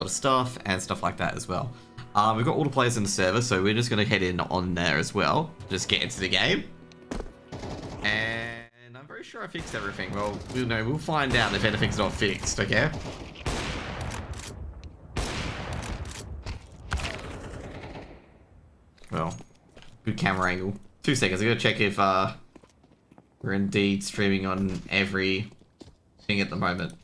of stuff and stuff like that as well. We've got all the players in the server, so we're just going to head in on there as well. Just get into the game. And I'm very sure I fixed everything. Well, we'll find out if anything's not fixed, okay? Well, good camera angle. 2 seconds, I gotta check if we're indeed streaming on every thing at the moment.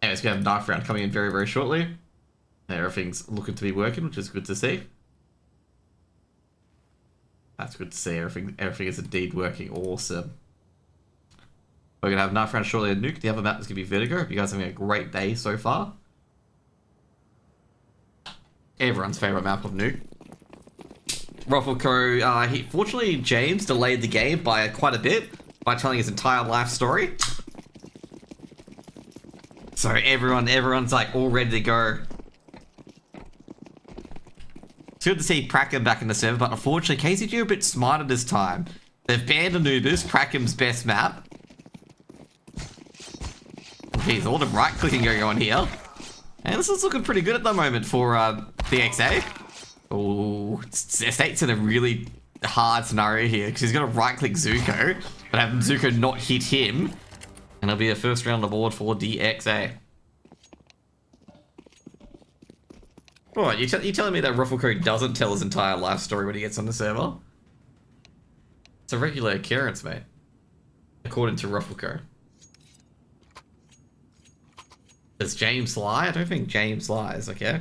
Anyways, we have a knife round coming in very, very shortly. Everything's looking to be working, which is good to see. That's good to see. Everything is indeed working. Awesome. We're gonna have a knife round shortly at Nuke. The other map is gonna be Vertigo. Hope you guys are having a great day so far. Everyone's favorite map of Nuke. Ruffleco, fortunately, James delayed the game by quite a bit by telling his entire life story. So everyone's like all ready to go. It's good to see Prakim back in the server, but unfortunately, KZG are a bit smarter this time. They've banned Anubis, Prakim's best map. Jeez, all the right-clicking going on here. And this is looking pretty good at the moment for DXA. Oh, Estate's in a really hard scenario here, because he's going to right-click Zuko, but have Zuko not hit him. And it'll be a first round award for DXA. What, you telling me that Ruffleco doesn't tell his entire life story when he gets on the server? It's a regular occurrence, mate. According to Ruffleco. Does James lie? I don't think James lies, okay?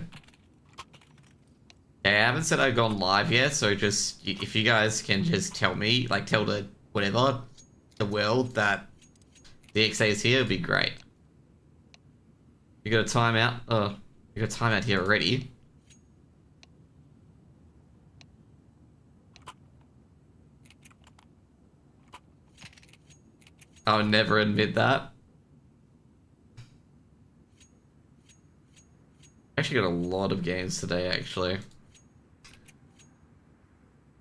Yeah, I haven't said I've gone live yet, so just, if you guys can just tell me, like tell the, whatever, the world that DXA is here, it'd be great. You got a timeout? Oh, you got a timeout here already. I'll never admit that. Actually got a lot of games today, actually.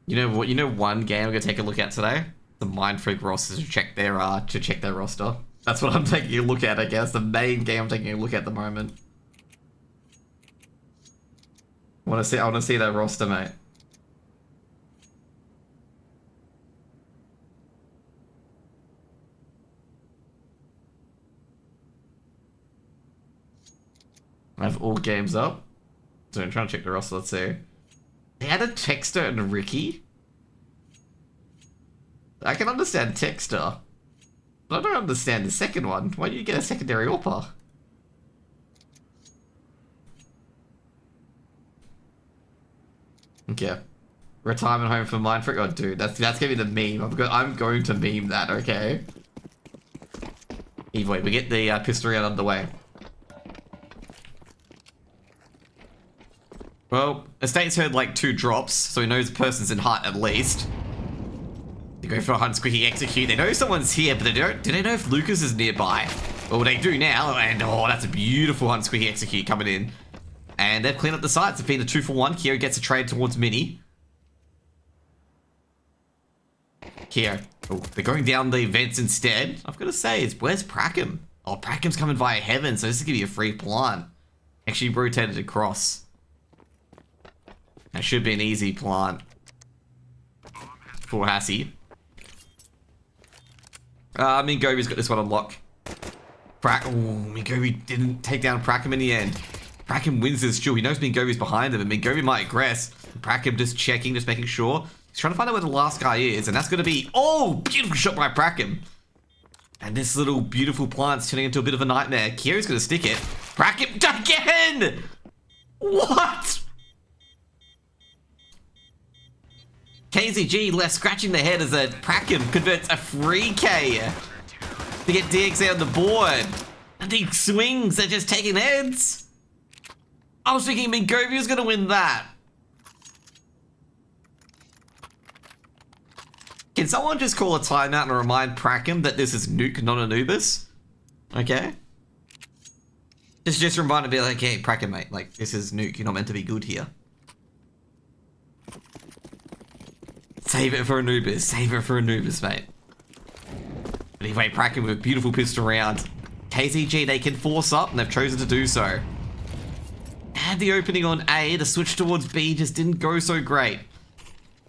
You know what? You know one game I'm gonna take a look at today? The Mind Freak roster to check their roster. That's what I'm taking a look at, I guess. The main game I'm taking a look at the moment. I wanna see that roster, mate. I have all games up. So I'm trying to check the roster, let's see. They had a Texter and a Ricky. I can understand Texter. But I don't understand the second one. Why do you get a secondary AWPer? Okay. Retirement home for Mind Freak. Oh, dude, that's gonna be the meme. I'm going to meme that, okay? Either way, we get the pistol round underway. Well, Estate's heard like 2 drops, so he knows the person's in hut at least. They go for a hunt squeaky execute. They know someone's here, but do they know if Lucas is nearby? Well, they do now, and oh, that's a beautiful hunt squeaky execute coming in. And they've cleaned up the sites. It's been a 2-for-1. Kira gets a trade towards Mini. Kira. Oh, they're going down the vents instead. I've got to say, where's Prakim? Oh, Prakim's coming via heaven, so this is going to be a free plant. Actually rotated across. That should be an easy plant for Hassie. Mingovi's got this one on lock. Mingovi didn't take down Prakim in the end. Prakim wins this duel. He knows Mingovi's behind him, and Mingovi might aggress. Prakim just checking, just making sure. He's trying to find out where the last guy is, and that's going to be... Oh, beautiful shot by Prakim. And this little beautiful plant's turning into a bit of a nightmare. Kiri's going to stick it. Prakim again! What? KZG left scratching their head as a Prakim converts a free K to get DXA on the board. And he swings, they're just taking heads. I was thinking Mingovi was going to win that. Can someone just call a timeout and remind Prakim that this is Nuke, not Anubis? Okay. Just remind him, be like, hey, Prakim, mate, like, this is Nuke, you're not meant to be good here. Save it for Anubis. Save it for Anubis, mate. Anyway, Praken with a beautiful pistol round. KZG, they can force up, and they've chosen to do so. Had the opening on A, the switch towards B just didn't go so great.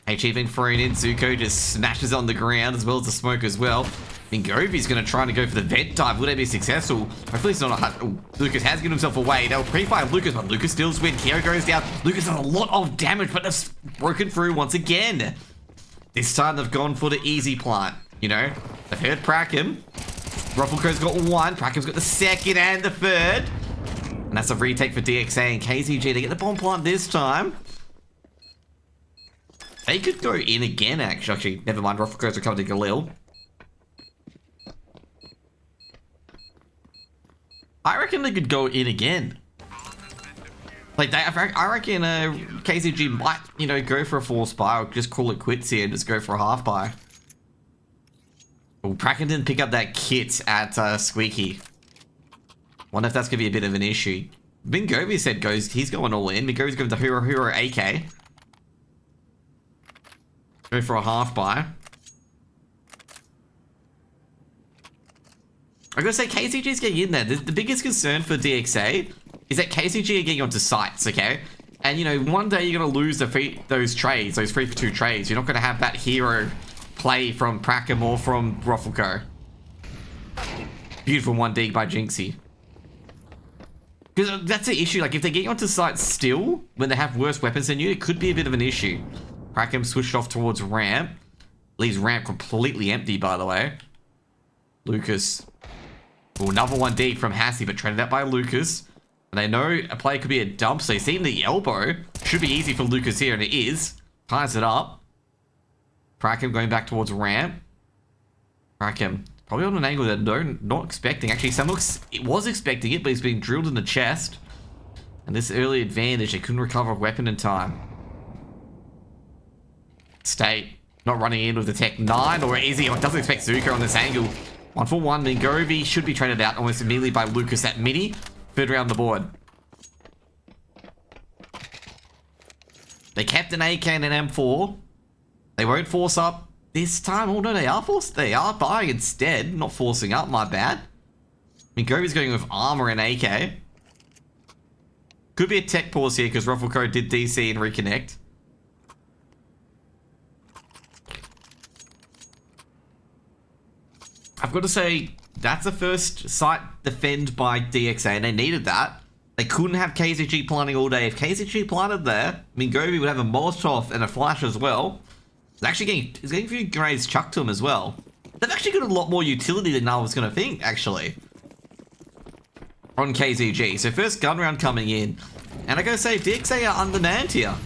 HE being thrown in, Zuko just smashes on the ground as well as the smoke as well. Mingovi's going to try to go for the vent dive. Will they be successful? Hopefully it's not a... Ooh, Lucas has given himself away. They'll pre-fire Lucas, but Lucas steals win. Keo goes down. Lucas does a lot of damage, but they've broken through once again. This time they've gone for the easy plant. You know, they've heard Praken. Ruffleco's got one. Praken's got the second and the third. And that's a retake for DXA and KZG to get the bomb plant this time. They could go in again, actually. Never mind, Ruffleco's recovered to Galil. I reckon they could go in again. Like, I reckon KZG might, you know, go for a force buy or just call it quits here and just go for a half buy. Oh, Praken didn't pick up that kit at Squeaky. Wonder if that's going to be a bit of an issue. Mingovi said he's going all in. Mingovi's going to Hero AK. Go for a half buy. I'm going to say KZG's getting in there. The biggest concern for DXA is that KZG are getting onto sites, okay? And, you know, one day you're going to lose those trades, those 3-for-2 trades. You're not going to have that hero play from Praken or from Ruffleco. Beautiful 1D by Jinxie. Because that's the issue. Like, if they're getting onto sites still, when they have worse weapons than you, it could be a bit of an issue. Praken switched off towards ramp. Leaves ramp completely empty, by the way. Lucas. Ooh, another 1D from Hassie, but traded out by Lucas. And they know a play could be a dump, so he's seen the elbow. Should be easy for Lucas here, and it is. Ties it up. Praken going back towards ramp. Praken probably on an angle that they're not expecting. Actually, it was expecting it, but he's being drilled in the chest. And this early advantage, they couldn't recover a weapon in time. State not running in with the Tech 9, or is he? Doesn't expect Zuko on this angle. 1-for-1, Mingovi should be traded out almost immediately by Lucas at mini. Third round the board. They kept an AK and an M4. They won't force up this time. Oh no, they are forced. They are buying instead, not forcing up. My bad. Mingovi's going with armor and AK. Could be a tech pause here because Ruffleco did DC and reconnect. I've got to say, that's the first site defend by DXA, and they needed that. They couldn't have KZG planting all day. If KZG planted there, Mingovi would have a Molotov and a flash as well. He's getting a few grenades chucked to him as well. They've actually got a lot more utility than I was going to think, actually. On KZG. So first gun round coming in. And I gotta say, DXA are undermanned here.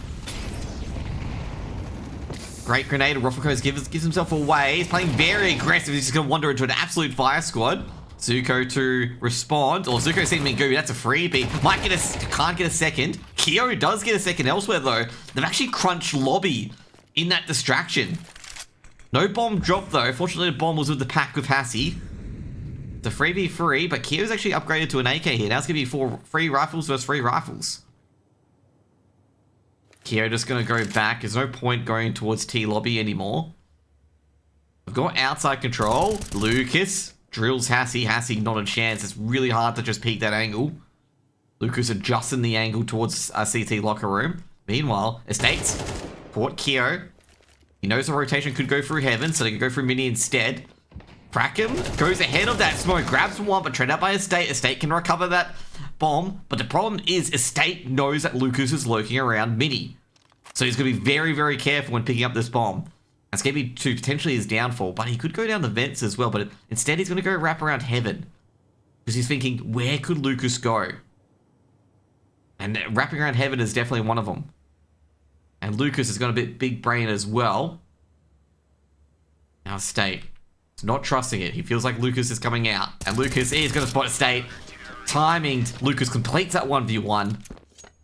Great grenade. Ruffleco gives himself away. He's playing very aggressive. He's just going to wander into an absolute fire squad. Zuko to respond. Or Zuko seeing Mingovi. That's a freebie. Can't get a second. Kyo does get a second elsewhere, though. They've actually crunched lobby in that distraction. No bomb drop, though. Fortunately, the bomb was with the pack with Hassie. It's a 3v3, but Kyo's actually upgraded to an AK here. Now it's going to be 4 free rifles versus 3 rifles. Kyo just going to go back. There's no point going towards T lobby anymore. We've got outside control. Lucas drills Hassie. Hassie, not a chance. It's really hard to just peek that angle. Lucas adjusting the angle towards CT locker room. Meanwhile, Estates caught Kyo. He knows the rotation could go through heaven, so they can go through mini instead. Praken goes ahead of that smoke, grabs one, but traded out by Estate. Estate can recover that bomb, but the problem is Estate knows that Lucas is lurking around mini. So he's going to be very, very careful when picking up this bomb. That's going to be to potentially his downfall, but he could go down the vents as well, but instead he's going to go wrap around heaven. Because he's thinking, where could Lucas go? And wrapping around heaven is definitely one of them. And Lucas has got a bit big brain as well. Now Estate. Not trusting it. He feels like Lucas is coming out. And Lucas is going to spot Estate. Timing. Lucas completes that 1v1.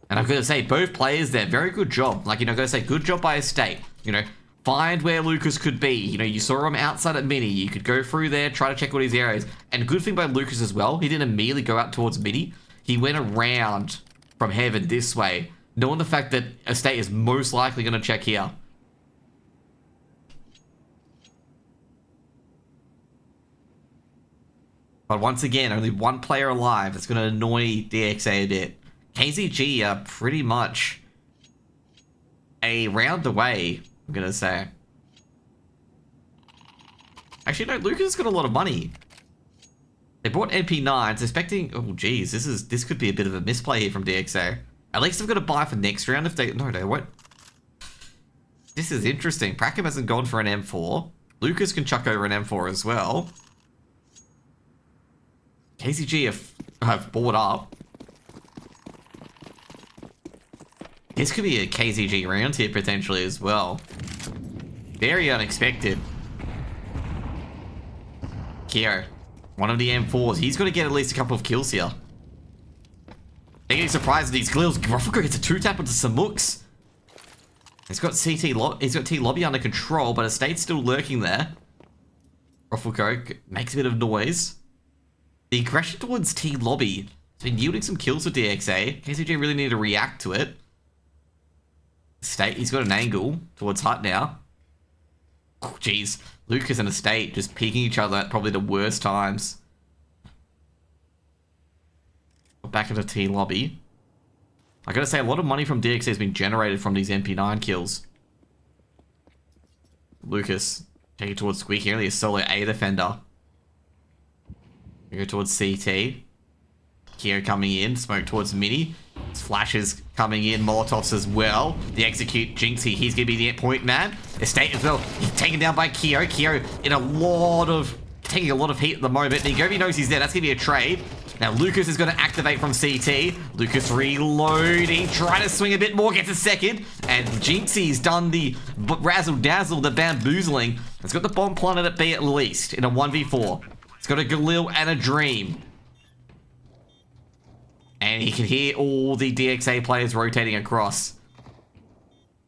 And I'm going to say, both players there, very good job. Like, you know, I'm going to say, good job by Estate. You know, find where Lucas could be. You know, you saw him outside at mini. You could go through there, try to check what his area is. And good thing by Lucas as well, he didn't immediately go out towards mini. He went around from heaven this way, knowing the fact that Estate is most likely going to check here. But once again, only one player alive. It's going to annoy DXA a bit. KZG are pretty much a round away, I'm going to say. Actually, no, Lucas has got a lot of money. They bought MP9s, expecting... Oh, geez, this could be a bit of a misplay here from DXA. At least they've got to buy for next round if they... No, they won't. This is interesting. Prackham hasn't gone for an M4. Lucas can chuck over an M4 as well. KZG have bought up. This could be a KZG round here potentially as well. Very unexpected. Kyo, one of the M4s. He's got to get at least a couple of kills here. They're getting surprised at these kills. Vertigo gets a 2-tap onto some mooks. He's got T Lobby under control, but Estate's still lurking there. Vertigo makes a bit of noise. The aggression towards T Lobby has been yielding some kills for DXA. KZG really need to react to it. Estate, he's got an angle towards Hut now. Oh, jeez. Lucas and Estate just peeking each other at probably the worst times. Back into T Lobby. I gotta say, a lot of money from DXA has been generated from these MP9 kills. Lucas taking towards Squeaky, only a solo A defender. We go towards CT. Kyo coming in, smoke towards Mini. Flashes coming in, Molotovs as well. The execute Jinxie, he's gonna be the point man. Estate as well, he's taken down by Kyo. Kyo in taking a lot of heat at the moment. Nigobi knows he's there, that's gonna be a trade. Now Lucas is gonna activate from CT. Lucas reloading, trying to swing a bit more, gets a second. And Jinxie's done the razzle dazzle, the bamboozling. It's got the bomb planted at B at least in a 1v4. It's got a Galil and a Dream. And he can hear all the DXA players rotating across.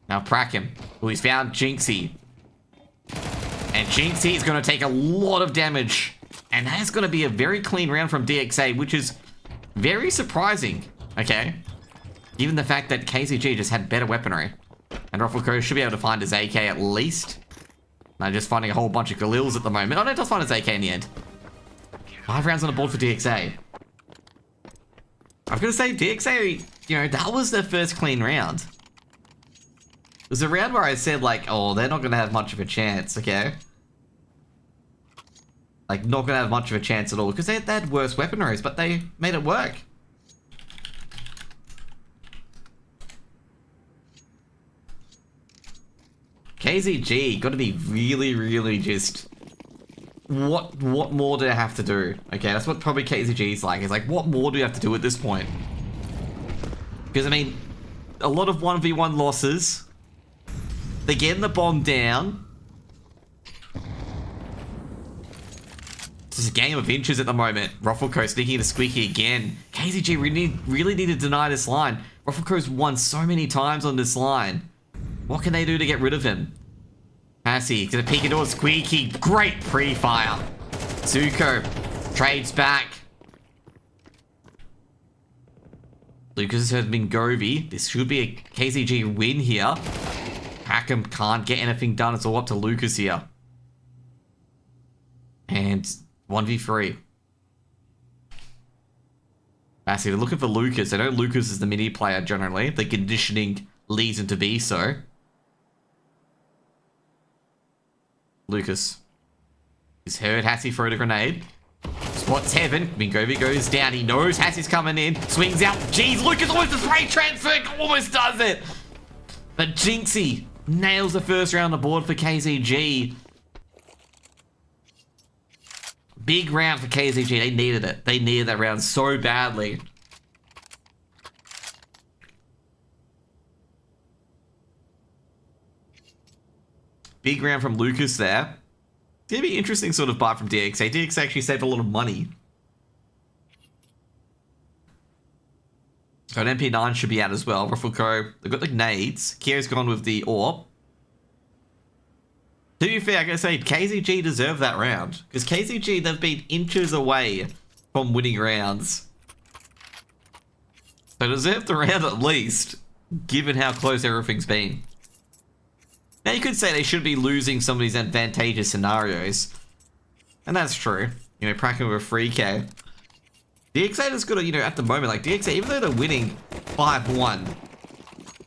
Now Prackham, who he's found Jinxie. And Jinxie is going to take a lot of damage. And that's going to be a very clean round from DXA, which is very surprising. Okay. Given the fact that KZG just had better weaponry. And Vertigo should be able to find his AK at least. Now just finding a whole bunch of Galils at the moment. Oh no, it does find his AK in the end. 5 rounds on the board for DXA. I'm going to say DXA, you know, that was their first clean round. It was a round where I said, like, oh, they're not going to have much of a chance, okay? Like, not going to have much of a chance at all, because they had worse weaponries, but they made it work. KZG got to be really, really just... What more do I have to do? Okay, that's what probably KZG's like. It's like, what more do you have to do at this point? Because, I mean, a lot of 1v1 losses. They're getting the bomb down. It's just a game of inches at the moment. Vertigo sneaking into Squeaky again. KZG really need to deny this line. Vertigo's won so many times on this line. What can they do to get rid of him? Passy gonna peek into a Squeaky. Great pre-fire. Zuko trades back. Lucas has been Govy. This should be a KZG win here. Prackham can't get anything done. It's all up to Lucas here. And 1v3. Passy, they're looking for Lucas. They know Lucas is the mini player generally. The conditioning leads him to be so. Lucas. He's heard Hassie throw the grenade. Spots Heaven. Mingovi goes down. He knows Hassie's coming in. Swings out. Jeez, Lucas almost a spray transfer. Almost does it. But Jinxie nails the first round on the board for KZG. Big round for KZG. They needed it. They needed that round so badly. Big round from Lucas there. It's going to be interesting sort of buy from DXA. DXA actually saved a lot of money. So an MP9 should be out as well. Vertigo, they've got the nades. Kyo's gone with the AWP. To be fair, I gotta say, KZG deserved that round. Because KZG, they've been inches away from winning rounds. They deserve the round at least, given how close everything's been. Now you could say they should be losing some of these advantageous scenarios. And that's true. You know, Praken with a free K. DXA just got to, you know, at the moment, like DXA, even though they're winning 5-1,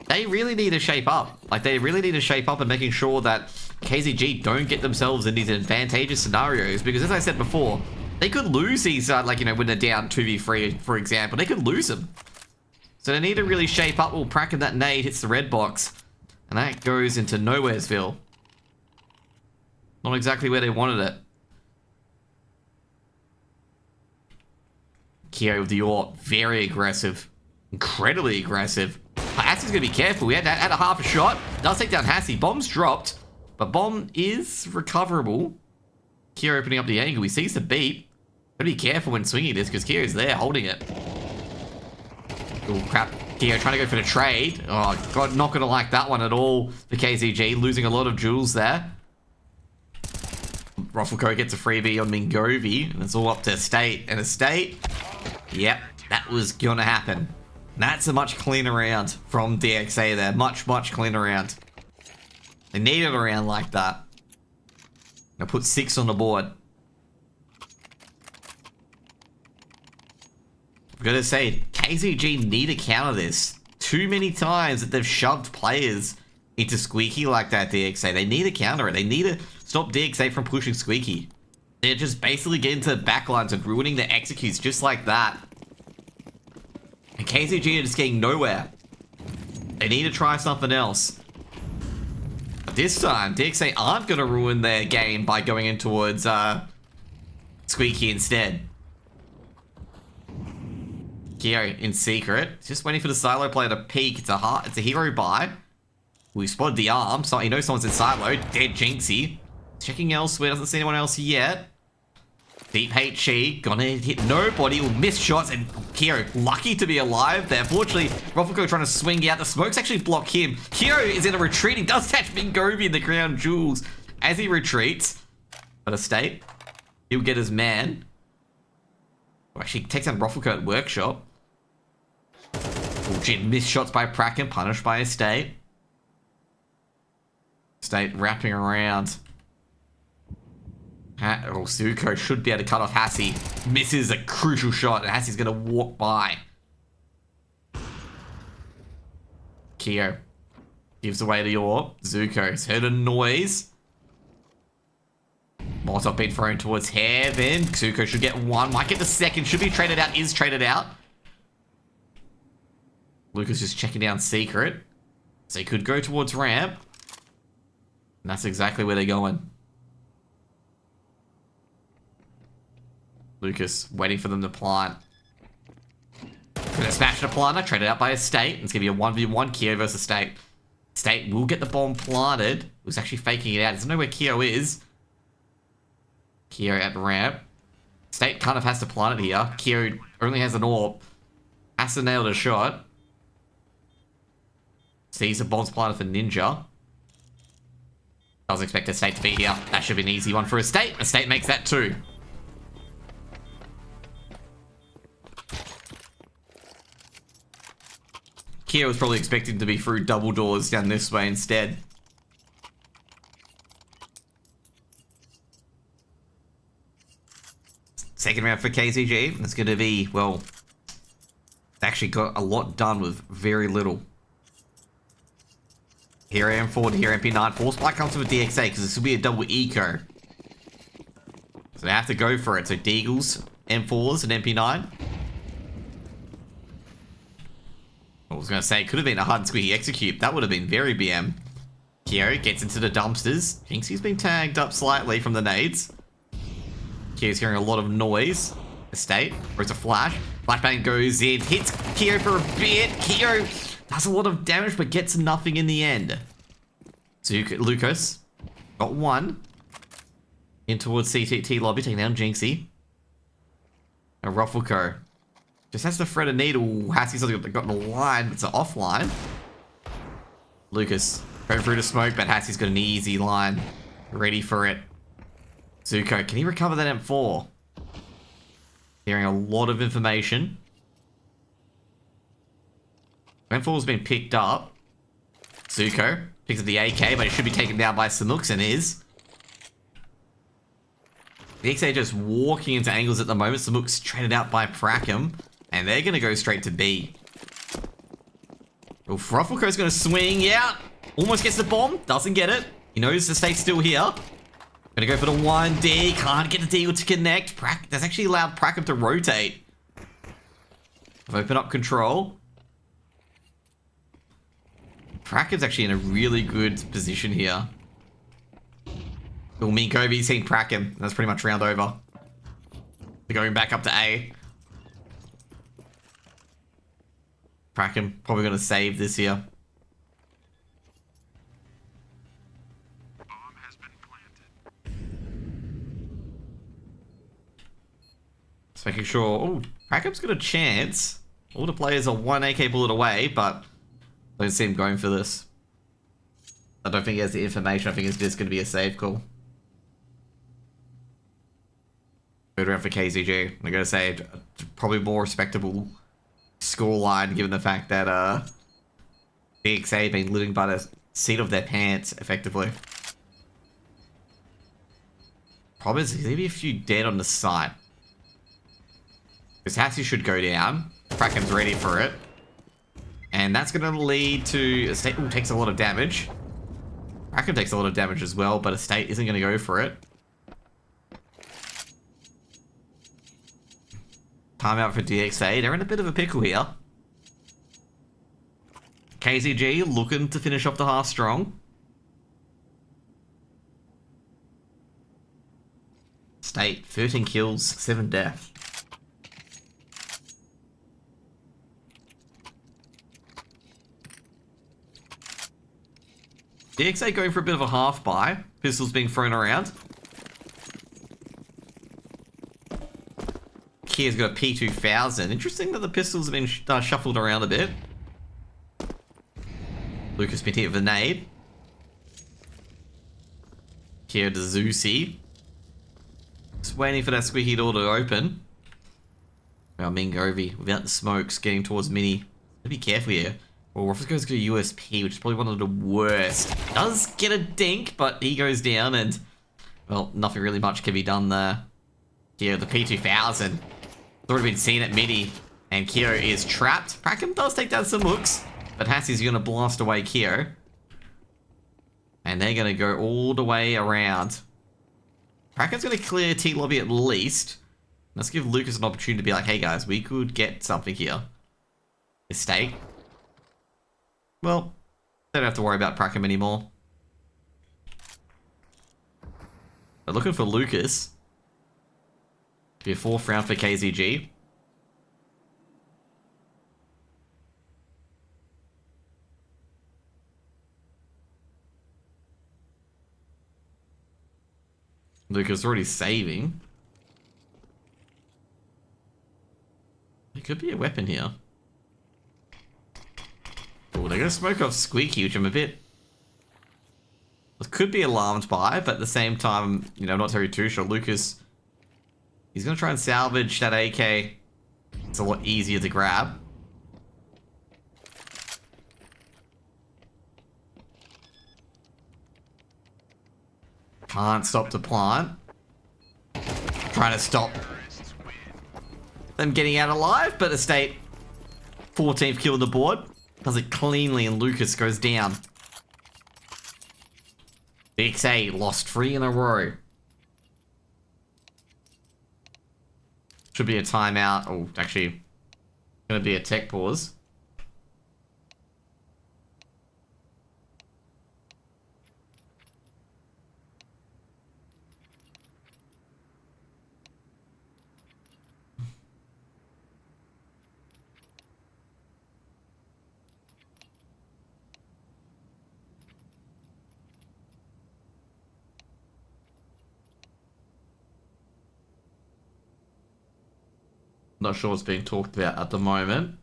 they really need to shape up. Like, they really need to shape up and making sure that KZG don't get themselves in these advantageous scenarios. Because as I said before, they could lose these, like, you know, when they're down 2v3, for example. They could lose them. So they need to really shape up. Well, Praken, that nade hits the red box. And that goes into Nowheresville. Not exactly where they wanted it. Kyo with the AWP, very aggressive. Incredibly aggressive. Hassie's going to be careful. He had a half a shot. Does take down Hassie. Bomb's dropped. But bomb is recoverable. Kyo opening up the angle. He sees the beat. Gotta be careful when swinging this because Kyo's there holding it. Oh, crap. Kyo trying to go for the trade. Oh, God, not going to like that one at all for KZG. Losing a lot of jewels there. Ruffleco gets a freebie on Mingovi. And it's all up to Estate. And Estate, yep, that was going to happen. That's a much cleaner round from DXA there. Much, much cleaner round. They needed a round like that. I'll put 6 on the board. I've got to say, KZG need to counter this. Too many times that they've shoved players into Squeaky like that, DXA. They need to counter it. They need to stop DXA from pushing Squeaky. They're just basically getting to the backlines and ruining their executes just like that. And KZG are just getting nowhere. They need to try something else. But this time, DXA aren't going to ruin their game by going in towards Squeaky instead. Kyo in secret. Just waiting for the silo player to peek. It's a hero buy. We spotted the arm. So he knows someone's in silo. Dead Jinxie. Checking elsewhere. Doesn't see anyone else yet. Deep HE, gonna hit nobody, will miss shots, and Kyo lucky to be alive there. Fortunately, Ruffleco trying to swing out. The smokes actually block him. Kyo is in a retreat. He does catch Mingovi in the crown jewels as he retreats. But Estate, he'll get his man. Oh, actually takes down Ruffleco at Workshop. Oh, gee, missed shots by Praken, punished by Estate. Estate wrapping around. Zuko should be able to cut off Hassie. Misses a crucial shot, and Hassie's going to walk by. Kyo gives away the AWP. Zuko's heard a noise. Molotov being thrown towards Heaven. Zuko should get one. Might get the second. Should be traded out. Is traded out. Lucas just checking down Secret. So he could go towards ramp. And that's exactly where they're going. Lucas waiting for them to plant. Gonna smash the planter, traded out by Estate. It's gonna be a 1v1 Kyo versus Estate. Estate will get the bomb planted. Who's actually faking it out. Doesn't know where Kyo is. Kyo at ramp. Estate kind of has to plant it here. Kyo only has an AWP. Has to nail the shot. Sees the bomb's planted for Ninja. I was expecting Estate to be here. That should be an easy one for Estate. Estate makes that 2. Kyo was probably expecting to be through double doors down this way instead. Second round for KZG. It's going to be, well, they actually got a lot done with very little. Here M4 here MP9. Force Spike comes with DXA because this will be a double eco. So they have to go for it. So Deagles, M4s, and MP9. I was going to say, it could have been a hard and squeaky execute. That would have been very BM. Kyo gets into the dumpsters. Jinxie's been tagged up slightly from the nades. Kyo's hearing a lot of noise. Estate, throws a flash. Flashbang goes in, hits Kyo for a bit. Kyo does a lot of damage, but gets nothing in the end. So Lucas got one. In towards CTT lobby, taking down Jinxie. And Ruffleco just has to thread a needle. Hassie's got the line, but it's an offline. Lucas going through the smoke, but Hassie's got an easy line. Ready for it. Zuko, can he recover that M4? Hearing a lot of information. M4's been picked up. Zuko picks up the AK, but it should be taken down by Sanux and is. DXA just walking into angles at the moment. So Nuke's traded out by Prackham. And they're going to go straight to B. Well, Ruffleco's going to swing. Yeah. Almost gets the bomb. Doesn't get it. He knows the state's still here. Gonna go for the 1D. Can't get the deal to connect. That's actually allowed Prackham to rotate. Open up control. Prackham's actually in a really good position here. Well, Minkovi's seen Prackham. That's pretty much round over. They're going back up to A. Prackham probably going to save this here. Bomb has been planted. Just making sure. Oh, Prackham's got a chance. All the players are 1 AK bullet away, but I don't see him going for this. I don't think he has the information. I think it's just going to be a save call. Good round for KZG. I'm going to say probably more respectable scoreline given the fact that DXA have been living by the seat of their pants effectively. Problem is there's going to be a few dead on the site. Because Hassie should go down. Prackham's ready for it. And that's going to lead to Estate takes a lot of damage. Prackham takes a lot of damage as well, but Estate isn't going to go for it. Timeout for DXA. They're in a bit of a pickle here. KZG looking to finish off the half strong. State, 13 kills, 7 deaths. DXA going for a bit of a half buy. Pistols being thrown around. Kia's got a P2000. Interesting that the pistols have been shuffled around a bit. Lucas been hit with a nade. Kia to Zeusy. Just waiting for that squeaky door to open. Well, Mingovi, without the smokes, getting towards Mini. Be careful here. Well, Ruffles goes to USP, which is probably one of the worst. Does get a dink, but he goes down and, well, nothing really much can be done there. Kia, the P2000. It's already been seen at Mini, and Kyo is trapped. Prackham does take down some hooks, but Hassie's going to blast away Kyo. And they're going to go all the way around. Prackham's going to clear T lobby at least. Let's give Lucas an opportunity to be like, hey guys, we could get something here. Mistake. Well, they don't have to worry about Prackham anymore. But looking for Lucas. Be a 4th round for KZG. Lucas already saving. There could be a weapon here. Oh, they're going to smoke off Squeaky, which I'm a bit... could be alarmed by, but at the same time, you know, I'm not too sure. Lucas, he's going to try and salvage that AK. It's a lot easier to grab. Can't stop to plant. Trying to stop them getting out alive, but Estate, 14th kill on the board. Does it cleanly and Lucas goes down. DXA lost 3 in a row. Should be a timeout. Oh, actually, gonna be a tech pause. Not sure what's being talked about at the moment.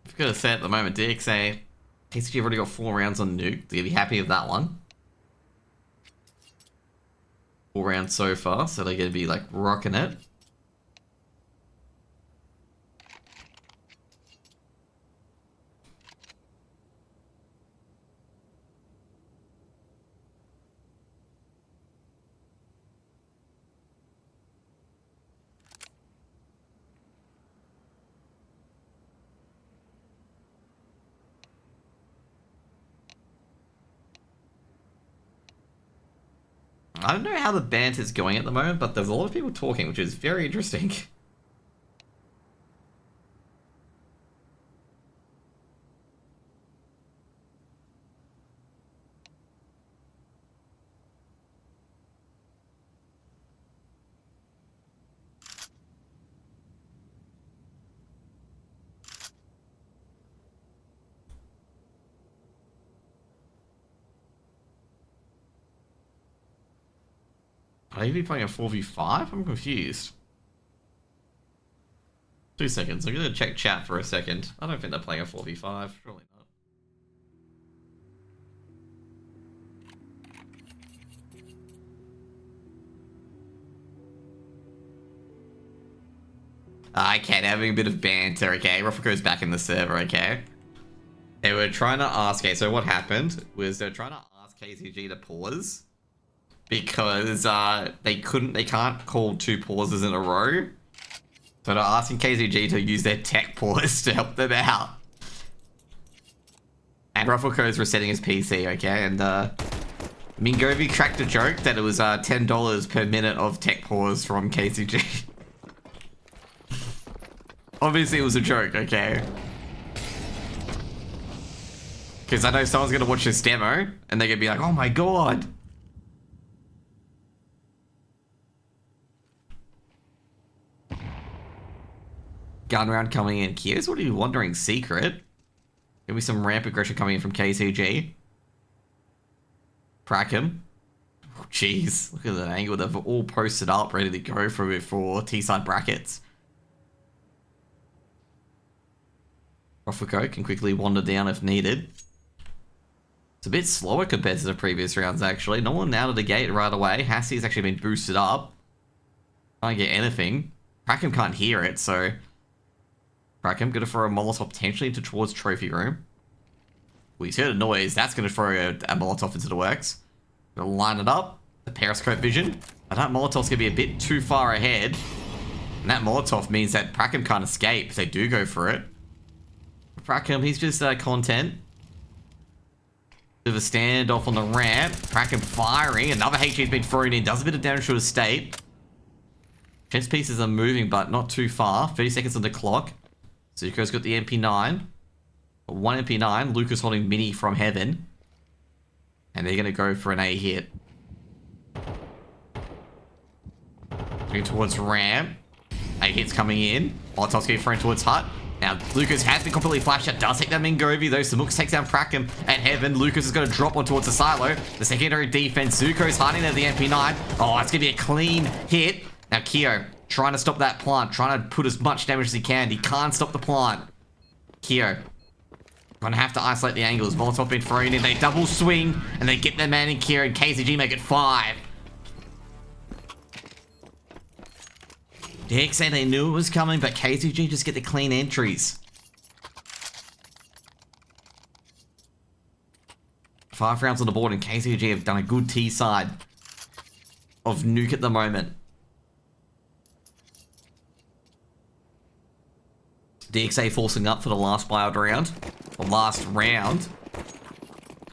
I've got to say at the moment, DXA, KZG have already got 4 rounds on Nuke. They'll be happy with that one. 4 rounds so far, so they're going to be like rocking it. I don't know how the banter's going at the moment, but there's a lot of people talking, which is very interesting. Are they playing a 4v5? I'm confused. 2 seconds. I'm going to check chat for a second. I don't think they're playing a 4v5. Surely not. Okay, they're having a bit of banter, okay? Vertigo's back in the server, okay? They were trying to ask... Okay, so what happened was they're trying to ask KZG to pause. Because they can't call 2 pauses in a row. So they're asking KZG to use their tech pause to help them out. And Vertigo's resetting his PC, okay? And Mingovi cracked a joke that it was $10 per minute of tech pause from KZG. Obviously it was a joke, okay? Because I know someone's gonna watch this demo and they're gonna be like, oh my god! Gun round coming in. Here's what are you wondering? Secret. Give me some ramp aggression coming in from KZG. Crack him. Oh, jeez. Look at that angle. They've all posted up, ready to go for T-side brackets. Vertigo can quickly wander down if needed. It's a bit slower compared to the previous rounds, actually. No one out of the gate right away. Hassie's actually been boosted up. Can't get anything. Crackham can't hear it, so... Crackham gonna throw a Molotov potentially towards Trophy Room. Well, he's heard a noise. That's gonna throw a Molotov into the works. Gonna line it up. The periscope vision. But that Molotov's gonna be a bit too far ahead. And that Molotov means that Crackham can't escape if they do go for it. Crackham, he's just content. Bit of a standoff on the ramp. Crackham firing. Another HE's been thrown in. Does a bit of damage to his state. Chess pieces are moving, but not too far. 30 seconds on the clock. Zuko's got the MP9. 1 MP9. Lucas holding Mini from Heaven. And they're going to go for an A hit. Going towards ramp. A hit's coming in. Molotov's getting thrown towards Hut. Now, Lucas has been completely flashed out. Does take that Mingovi, though. Samux takes down Crackham and Heaven. Lucas is going to drop on towards the silo. The secondary defense. Zuko's hiding there, the MP9. Oh, it's going to be a clean hit. Now, Keo trying to stop that plant. Trying to put as much damage as he can. He can't stop the plant. Keo going to have to isolate the angles. Molotov been thrown in. They double swing. And they get their man in Keo. And KZG make it 5. DXA, they knew it was coming, but KZG just get the clean entries. 5 rounds on the board, and KZG have done a good T-side of Nuke at the moment. DXA forcing up for the last buyout round. The last round.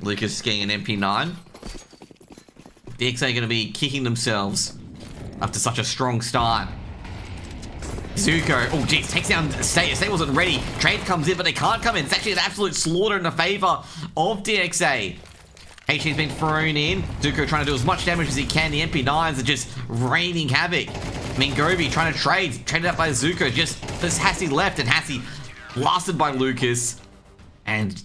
Lucas is getting an MP9. DXA going to be kicking themselves after such a strong start. Zuko, oh geez, takes down State. State wasn't ready. Trade comes in, but they can't come in. It's actually an absolute slaughter in the favor of DXA. HG's been thrown in. Zuko trying to do as much damage as he can. The MP9s are just raining havoc. Mingovi trying to trade. Traded out by Zuko. Just there's Hassie left, and Hassie blasted by Lucas. And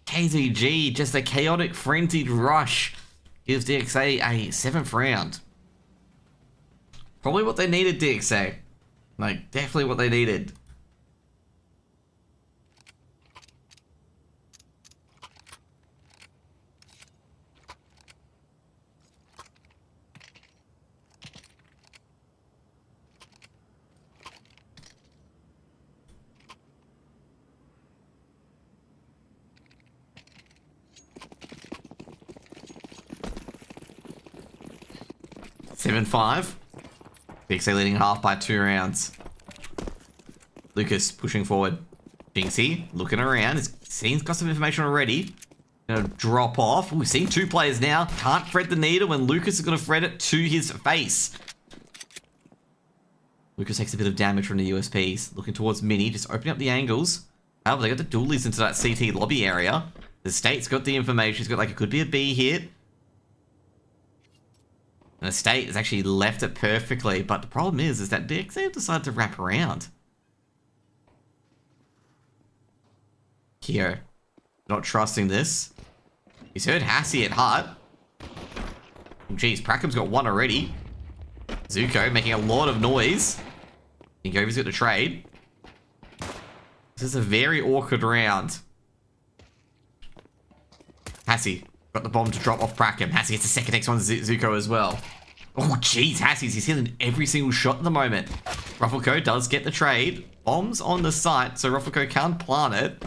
KZG, just a chaotic, frenzied rush, gives DXA a 7th round. Probably what they needed, DXA. Like, definitely what they needed. 7-5. DXA leading half by 2 rounds. Lucas pushing forward. Jinxie looking around. He's got some information already. Gonna drop off. We've seen 2 players now. Can't thread the needle when Lucas is gonna thread it to his face. Lucas takes a bit of damage from the USPs. Looking towards Mini, just opening up the angles. However, they got the dualies into that CT lobby area. The State's got the information. He's got like, it could be a B hit. And the State has actually left it perfectly. But the problem is that DXA have decided to wrap around. Here. Not trusting this. He's heard Hassie at heart. Jeez, Prakham's got 1 already. Zuko making a lot of noise. Ingovi's got the trade. This is a very awkward round. Hassie got the bomb to drop off Prakham. Hassie gets the second X on Zuko as well. Oh, jeez, he's hitting every single shot at the moment. Ruffleco does get the trade. Bombs on the site, so Ruffleco can't plant it.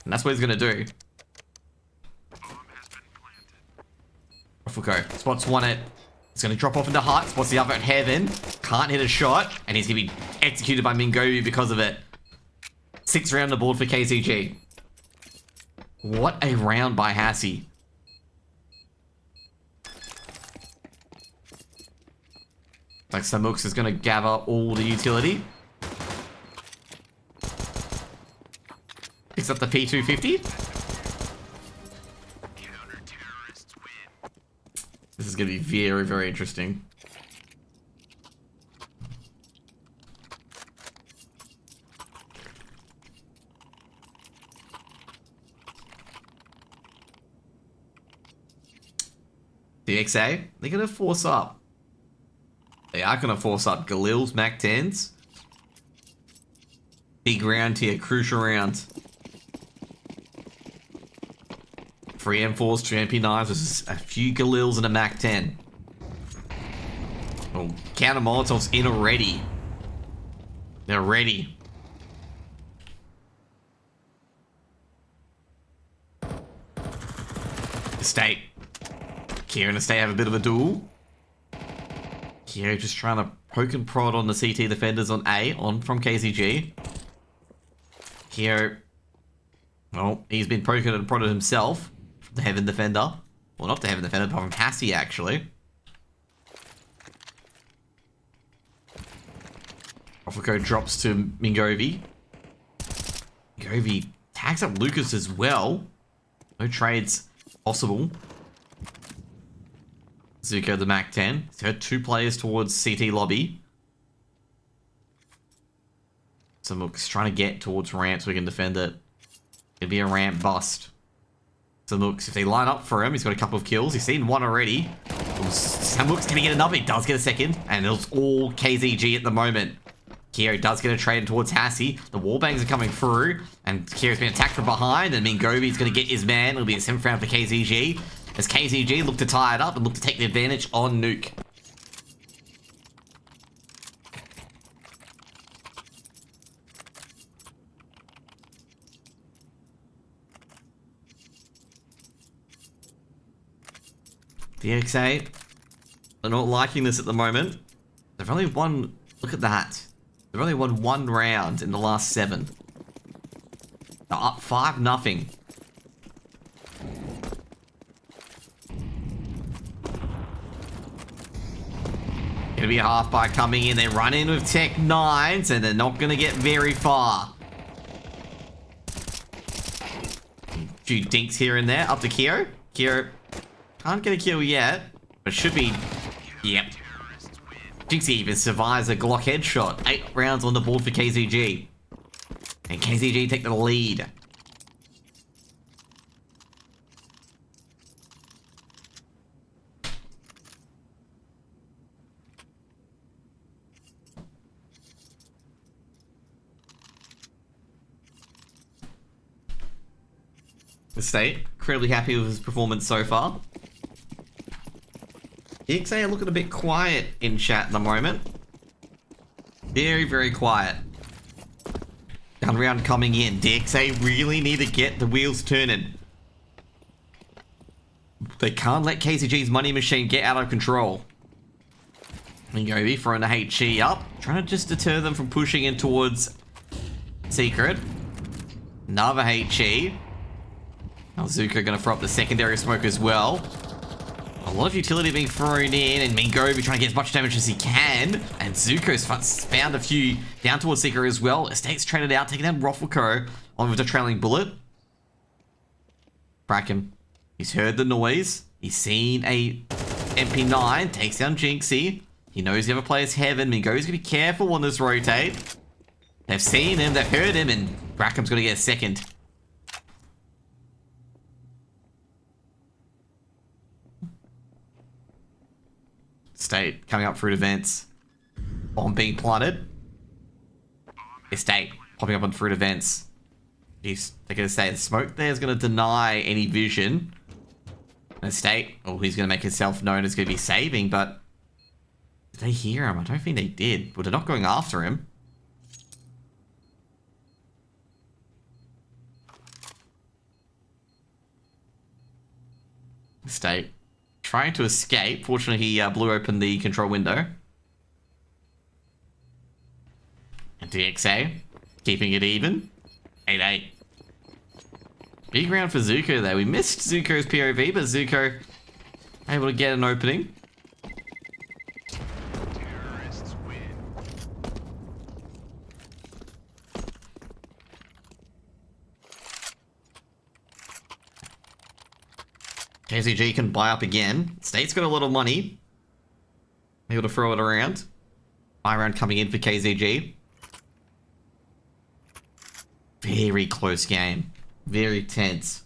And that's what he's going to do. Ruffleco spots 1 at... He's going to drop off into Heart, spots the other at Heaven. Can't hit a shot, and he's going to be executed by Mingovi because of it. 6th round on the board for KZG. What a round by Hassie. Like Samux is going to gather all the utility. Picks up the P250. This is going to be very, very interesting. DXA, they're going to force up. They are going to force up Galil's Mac 10s. Big round here, crucial round. 3 M4s, 2 MP9s, versus a few Galils and a Mac 10. Oh, counter Molotov's in already. They're ready. Estate. Kira and Estate have a bit of a duel. Kira just trying to poke and prod on the CT defenders on A, from KZG. Kira, well, he's been poking and prodded himself. The Heaven Defender. Well, not the Heaven Defender, but from Hassie, actually. Ruffleco drops to Mingovi. Mingovi tags up Lucas as well. No trades possible. Zuko the Mac 10. He's heard 2 players towards CT lobby. So Mook's trying to get towards ramp so we can defend it. It'd be a ramp bust. So Mooks, if they line up for him, he's got a couple of kills. He's seen 1 already. Samuk's gonna get another. He does get a second. And it's all KZG at the moment. Kiro does get a trade towards Hassie. The wallbangs are coming through. And Kiro's been attacked from behind. And Mingovi's gonna get his man. It'll be a 7th round for KZG. As KZG look to tie it up and look to take the advantage on Nuke. DXA, they're not liking this at the moment. They've only won, look at that. They've only won 1 round in the last 7. They're up 5-0. Gonna be a half bar coming in. They run in with Tech 9s and they're not gonna get very far. A few dinks here and there. Up to Kiro. Kiro can't get a kill yet, but should be... Yep. Jinxie even survives a Glock headshot. 8 rounds on the board for KZG. And KZG take the lead. The State, incredibly happy with his performance so far. DXA are looking a bit quiet in chat at the moment. Very, very quiet. Gun round coming in. DXA really need to get the wheels turning. They can't let KCG's money machine get out of control. Mingovi throwing the HE up, trying to just deter them from pushing in towards Secret. Another HE. Now Zuko going to throw up the secondary smoke as well. A lot of utility being thrown in, and Mingovi trying to get as much damage as he can. And Zuko's found a few down towards Secret as well. Estate's traded out, taking down Roffelko on with a trailing bullet. Bracken. He's heard the noise. He's seen a MP9. Takes down Jinxie. He knows the other player's Heaven. Mingovi's going to be careful on this rotate. They've seen him. They've heard him. And Bracken's going to get a second. Estate coming up through the vents. Bomb being planted. Estate popping up on through the vents. Jeez, they're going to say the smoke there is going to deny any vision. Estate, oh, he's going to make himself known as going to be saving, but did they hear him? I don't think they did. Well, they're not going after him. Estate trying to escape. Fortunately, he blew open the control window. And DXA keeping it even. 8-8. Big round for Zuko there. We missed Zuko's POV, but Zuko able to get an opening. Terrorists win. KZG can buy up again. State's got a lot of money. Able to throw it around. Buy round coming in for KZG. Very close game. Very tense.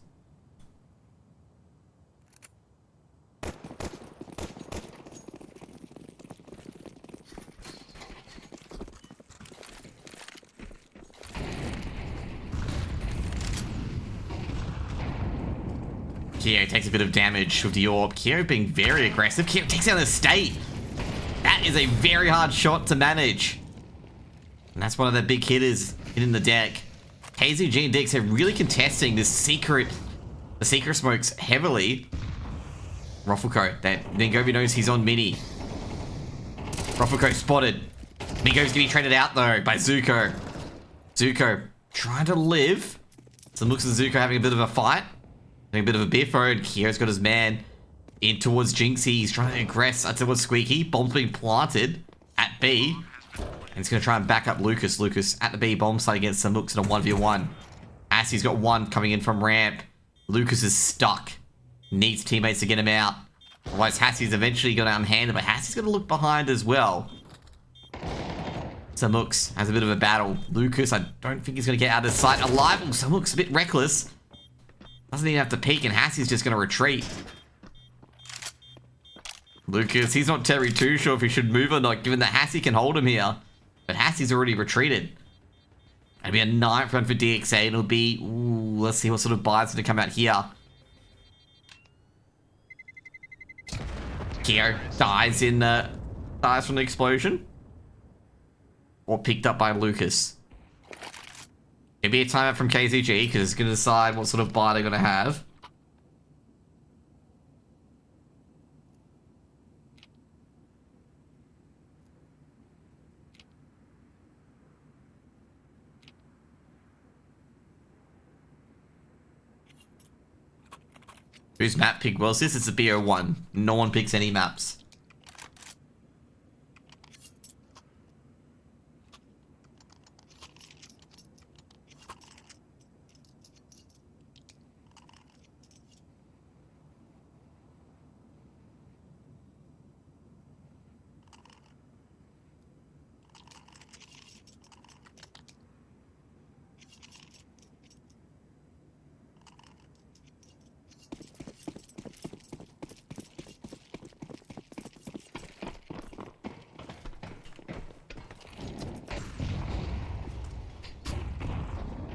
Kyo takes a bit of damage with the orb. Kyo being very aggressive. Kyo takes down the State. That is a very hard shot to manage. And that's one of the big hitters hitting the deck. KZG and DXA really contesting this the secret smokes heavily. Roffelko, that Mingovi knows he's on mini. Roffelko spotted. Mingovi's gonna be traded out though by Zuko. Zuko trying to live. So it looks at Zuko having a bit of a fight. Having a bit of a biff, and Kyo's got his man in towards Jinxie. He's trying to aggress towards Squeaky. Bomb's being planted at B. And he's going to try and back up Lucas. Lucas at the B bomb site against some looks in a 1v1. Assie's got one coming in from ramp. Lucas is stuck. Needs teammates to get him out. Otherwise, Hassie's eventually going to unhand him, but Hassie's going to look behind as well. Samux has a bit of a battle. Lucas, I don't think he's going to get out of sight alive. Oh, Samux a bit reckless. Doesn't even have to peek, and Hassie's just going to retreat. Lucas, he's not terribly too sure if he should move or not, given that Hassie can hold him here. But Hassie's already retreated. It'll be a 9th run for DXA, and it'll be... Ooh, let's see what sort of buys going to come out here. Kyo dies from the explosion. Or picked up by Lucas. It'll be a timeout from KZG, because it's going to decide what sort of buy they're going to have. Whose map pick was this? It's a BO1. No one picks any maps.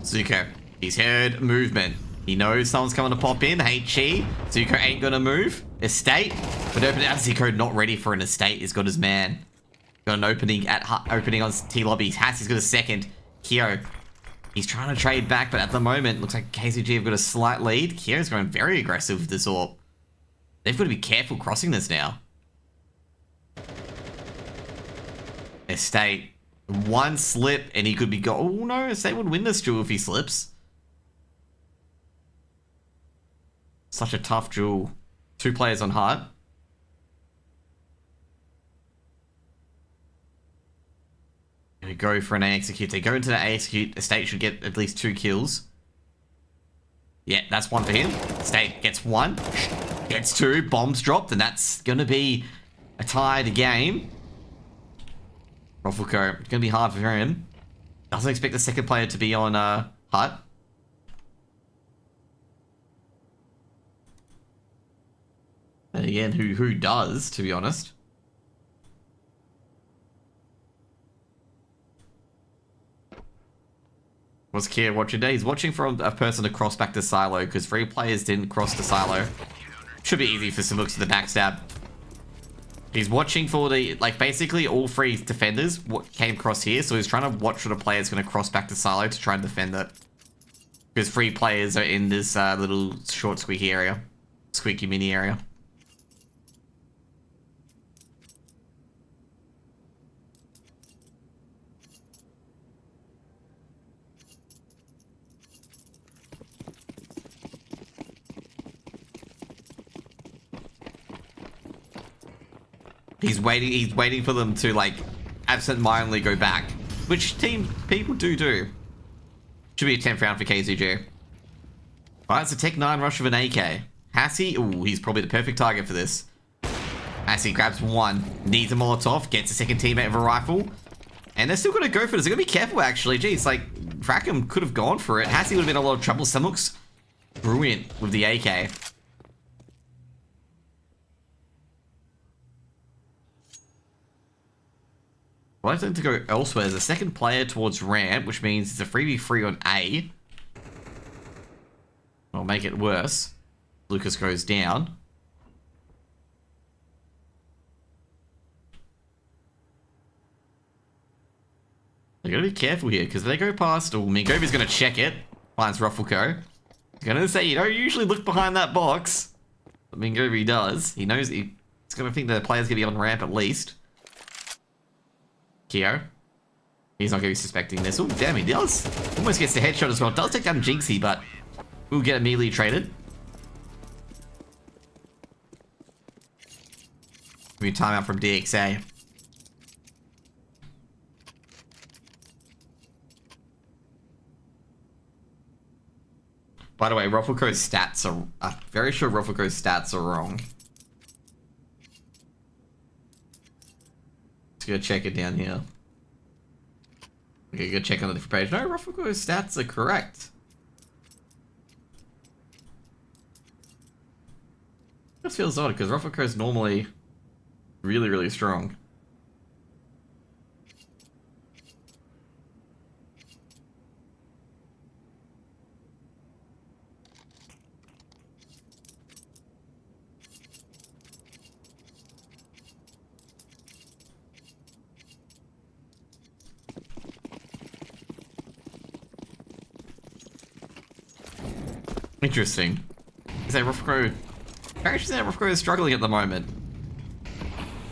Zuko, he's heard movement. He knows someone's coming to pop in. HE. Zuko ain't gonna move. Estate. But open out. Zuko not ready for an estate. He's got his man. Got an opening on T lobby. Hassie's got a second. Kyo. He's trying to trade back, but at the moment, looks like KZG have got a slight lead. Kyo's going very aggressive with this orb. They've got to be careful crossing this now. Estate. One slip and he could be go. Oh no, Estate would win this duel if he slips. Such a tough duel. 2 players on heart. We go for an A execute. They go into the A execute. Estate should get at least 2 kills. Yeah, that's 1 for him. Estate gets 1. Gets 2. Bombs dropped, and that's going to be a tied game. Ruffleco, it's going to be hard for him. Doesn't expect the second player to be on hut. And again, who does, to be honest? What's Kier watching today? He's watching for a person to cross back to silo because 3 players didn't cross to silo. Should be easy for Simux with the backstab. He's watching for the, like, basically all 3 defenders came across here, so he's trying to watch for the players going to cross back to silo to try and defend it. Because 3 players are in this little short squeaky area. Squeaky mini area. He's waiting for them to, like, absent-mindedly go back. Which people do. Should be a 10th round for KZG. Alright, it's a Tech 9 rush of an AK. Hassie, ooh, he's probably the perfect target for this. Hassie grabs 1, needs a Molotov, gets a second teammate with a rifle. And they're still going to go for this. They're going to be careful, actually. Geez, like, Rackham could have gone for it. Hassie would have been in a lot of trouble. Simux, brilliant with the AK. I'd like them to go elsewhere. There's a second player towards ramp, which means it's a 3v3 on A. I'll make it worse. Lucas goes down. They gotta be careful here, because if they go past... Oh, Mingovi's gonna check it. Finds Ruffleco. He's gonna say, you don't usually look behind that box. But Mingovi does. He knows he's gonna think the player's gonna be on ramp at least. Keo. He's not gonna be suspecting this. Oh, damn, he does. Almost gets the headshot as well. Does take down Jinxie, but we'll get immediately traded. We timeout from DXA. By the way, Ruffleco's stats are... I'm very sure Ruffleco's stats are wrong. Let's go check it down here. Okay, go check on the different page. No, Ruffleco's stats are correct. This feels odd, because Ruffleco's normally really, really strong. Interesting. Is that Ruffleco? Actually, that Ruffleco is struggling at the moment.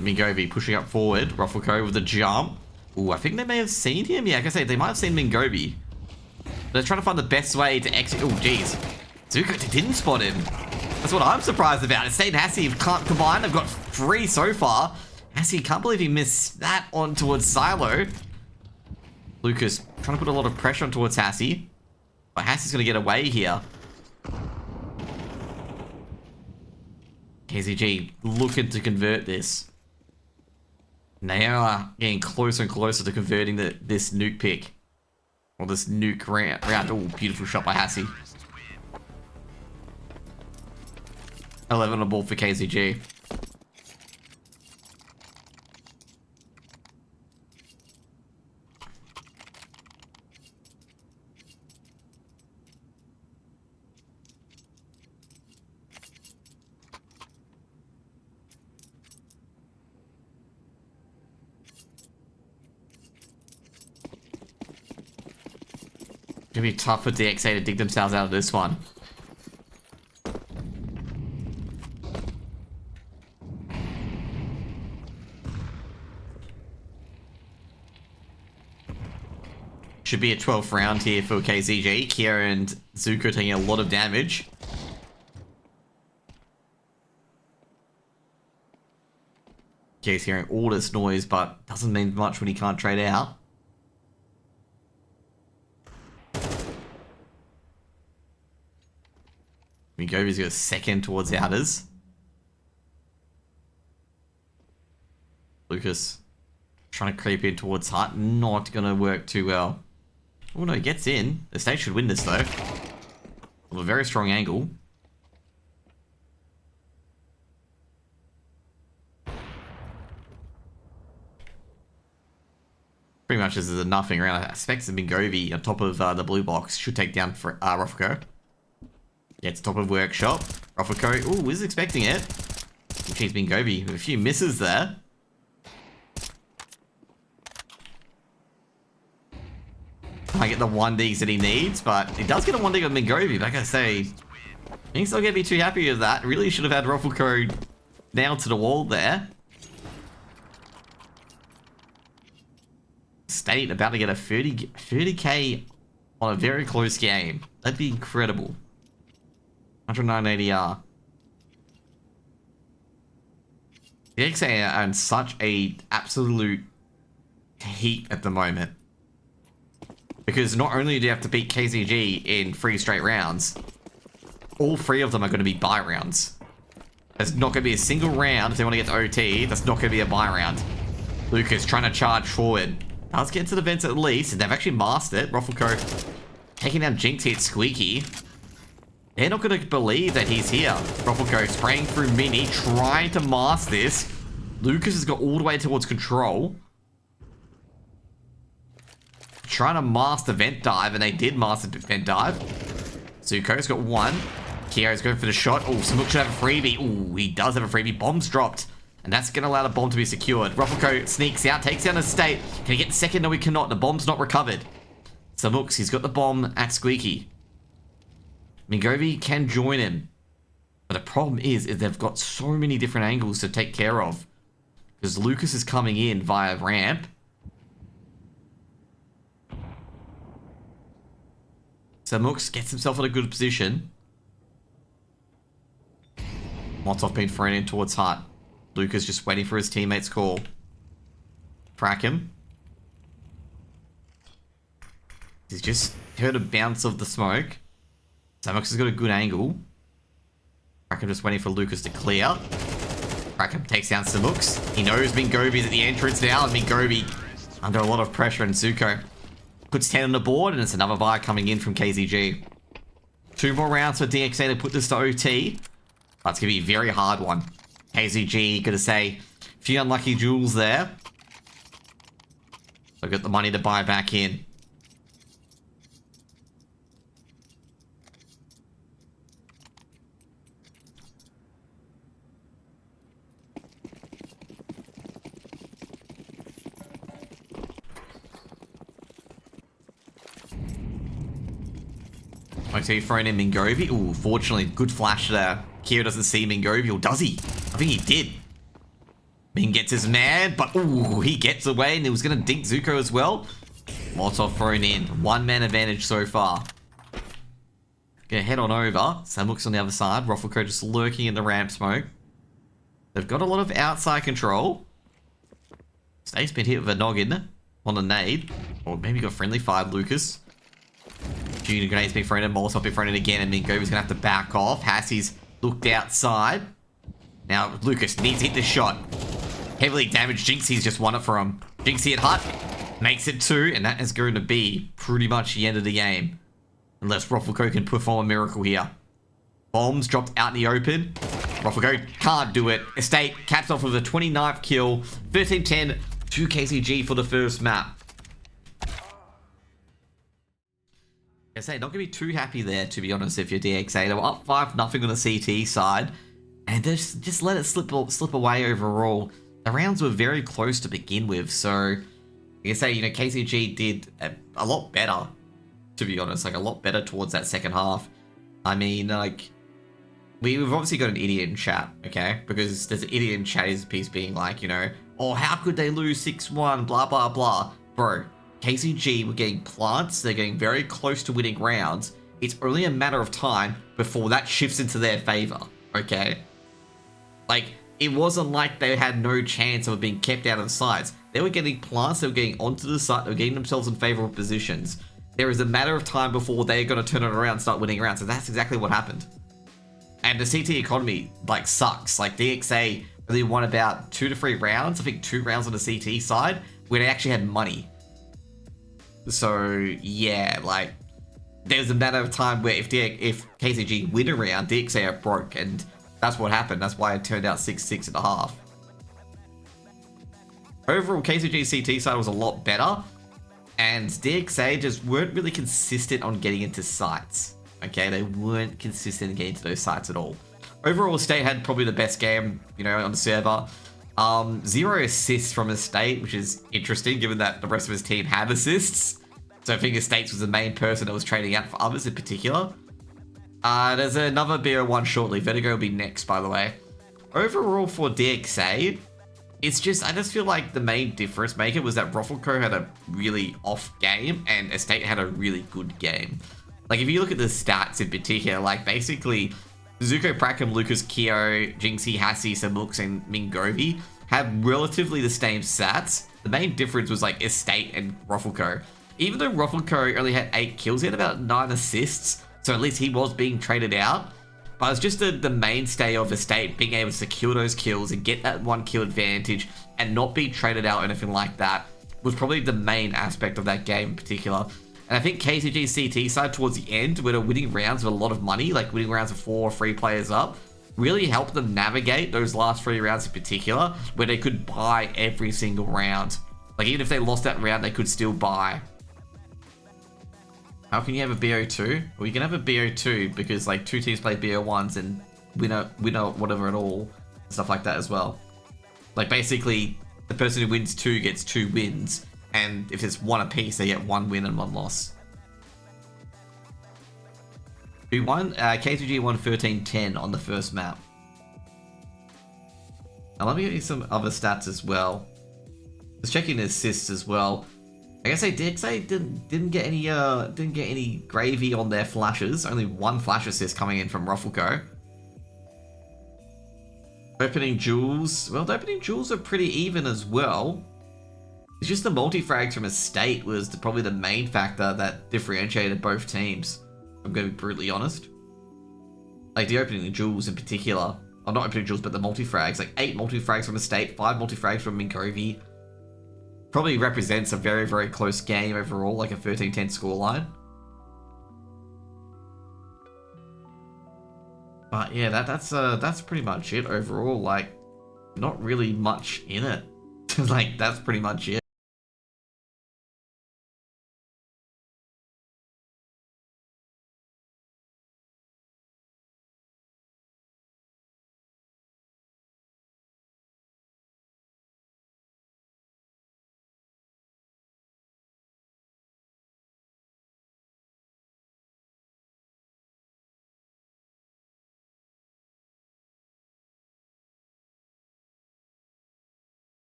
Mingovi pushing up forward. Ruffleco with a jump. Ooh, I think they may have seen him. Yeah, like I say, they might have seen Mingovi. They're trying to find the best way to exit. Oh, jeez. Zuko didn't spot him. That's what I'm surprised about. Estate and Hassie can't combine. They've got 3 so far. Hassie, can't believe he missed that on towards Silo. Lucas trying to put a lot of pressure on towards Hassie. But Hassie's going to get away here. KZG looking to convert this. And they are getting closer and closer to converting this nuke pick. Or this nuke round. Oh, beautiful shot by Hassie. 11 on the ball for KZG. It's gonna be tough for DXA to dig themselves out of this one. Should be a 12th round here for KZG. Kia and Zuko taking a lot of damage. Kia's hearing all this noise, but doesn't mean much when he can't trade out. Migovi's got a second towards outers. Lucas trying to creep in towards Hut. Not going to work too well. Oh no, he gets in. The stage should win this though. From a very strong angle. Pretty much this is a nothing round. I expect Mingovi on top of the blue box should take down for Roffico. Gets top of workshop. Roffico, ooh, is expecting it. Jeez, Mingovi with a few misses there. I get the 1Ds that he needs, but he does get a 1D with Mingovi. Like I say, he's not going to be too happy with that. Really should have had Roffico nailed to the wall there. State about to get a 30k on a very close game. That'd be incredible. 109 ADR. DXA are in such a absolute heat at the moment. Because not only do you have to beat KZG in 3 straight rounds, all 3 of them are going to be bye rounds. There's not going to be a single round, if they want to get to OT, that's not going to be a bye round. Lucas trying to charge forward. Does get to the vents at least, and they've actually masked it. Roffico taking down Jinx here, Squeaky. They're not going to believe that he's here. Roffico spraying through Mini, trying to mask this. Lucas has got all the way towards control. Trying to mask the vent dive, and they did mask the vent dive. Zuko's got 1. Kiero's going for the shot. Oh, Smook should have a freebie. Oh, he does have a freebie. Bomb's dropped. And that's going to allow the bomb to be secured. Roffico sneaks out, takes down the state. Can he get the second? No, he cannot. The bomb's not recovered. Samux, he's got the bomb at Squeaky. Mingovi can join him. But the problem is they've got so many different angles to take care of. Because Lucas is coming in via ramp. Samux gets himself in a good position. Molotov being thrown in towards Hart. Lucas just waiting for his teammate's call. Crack him. He's just heard a bounce of the smoke. Samux has got a good angle. Crackham just waiting for Lucas to clear. Crackham takes down Samux. He knows Mingovi's at the entrance now, and Mingovi under a lot of pressure, and Zuko puts 10 on the board, and it's another buy coming in from KZG. 2 more rounds for DXA to put this to OT. That's going to be a very hard one. KZG, gonna say, a few unlucky jewels there. I've got the money to buy back in. Okay, throwing in Mingovi. Ooh, fortunately, good flash there. Kira doesn't see Mingovi, or does he? I think he did. Ming gets his man, but ooh, he gets away, and he was going to dink Zuko as well. Molotov thrown in. 1-man advantage so far. Gonna head on over. Samux on the other side. Roffico just lurking in the ramp smoke. They've got a lot of outside control. Snake's been hit with a noggin on a nade. Or maybe got friendly fire, Lucas. Junior grenade's been thrown in, Molotov been thrown in again, and Mingovi's gonna have to back off. Hassie's looked outside. Now Lucas needs to hit the shot. Heavily damaged Jinxie's just won it for him. Jinxie at Hut makes it 2, and that is going to be pretty much the end of the game. Unless Roffico can perform a miracle here. Bombs dropped out in the open. Roffico can't do it. Estate caps off with a 29th kill. 13-10 to KZG for the first map. I say, not going to be too happy there, to be honest, if you're DXA. They were up 5-0 on the CT side, and just let it slip away overall. The rounds were very close to begin with, so I can say, you know, KZG did a lot better, to be honest, like a lot better towards that second half. I mean, like, we've obviously got an idiot in chat, okay? Because there's an idiot in chat piece being like, you know, oh, how could they lose 6-1, blah, blah, blah. Bro, KZG were getting plants, they're getting very close to winning rounds. It's only a matter of time before that shifts into their favor, okay? Like, it wasn't like they had no chance of being kept out of the sides. They were getting plants, they were getting onto the site, they were getting themselves in favorable positions. There is a matter of time before they're going to turn it around and start winning rounds, and that's exactly what happened. And the CT economy, like, sucks. Like, DXA really won about 2 to 3 rounds, I think 2 rounds on the CT side, where they actually had money. So, yeah, like, there's a matter of time where if KZG win a round, DXA are broke, and that's what happened. That's why it turned out 6-6.5. Overall, KZG's CT side was a lot better, and DXA just weren't really consistent on getting into sites. Okay, they weren't consistent in getting to those sites at all. Overall, Estate had probably the best game, you know, on the server. 0 assists from Estate, which is interesting given that the rest of his team had assists. So I think Estates was the main person that was trading out for others in particular. There's another BO1 shortly. Vertigo will be next, by the way. Overall for DXA, it's just, I just feel like the main difference maker was that Ruffleco had a really off game and Estate had a really good game. Like, if you look at the stats in particular, like, basically, Zuko, Prackham, Lucas, Keo, Jinxie, Hassie, Samux, and Mingovi have relatively the same stats. The main difference was, like, Estate and Ruffleco. Even though Ruffleco only had 8 kills, he had about 9 assists, so at least he was being traded out. But it's just the mainstay of Estate being able to secure those kills and get that 1 kill advantage and not be traded out or anything like that was probably the main aspect of that game in particular. And I think KZG's CT side towards the end, where they're winning rounds with a lot of money, like winning rounds of 4 or 3 players up, really helped them navigate those last 3 rounds in particular, where they could buy every single round. Like, even if they lost that round, they could still buy. How can you have a BO2? Well, you can have a BO2 because, like, 2 teams play BO1s and winner whatever at all, stuff like that as well. Like, basically, the person who wins 2 gets 2 wins, and if it's 1 apiece, they get 1 win and 1 loss. Who won? KZG won 13-10 on the first map. Now let me give you some other stats as well. Just checking the assists as well. I guess DXA didn't get any gravy on their flashes. Only 1 flash assist coming in from Ruffleco. Opening jewels. Well, the opening jewels are pretty even as well. It's just the multi-frags from Estate was probably the main factor that differentiated both teams. I'm going to be brutally honest. Like, the opening jewels in particular. Or not opening jewels, but the multi-frags. Like, 8 multi-frags from Estate, 5 multi-frags from Minkovi. Probably represents a very, very close game overall, like a 13-10 scoreline. But yeah, that's pretty much it overall. Like, not really much in it. Like, that's pretty much it.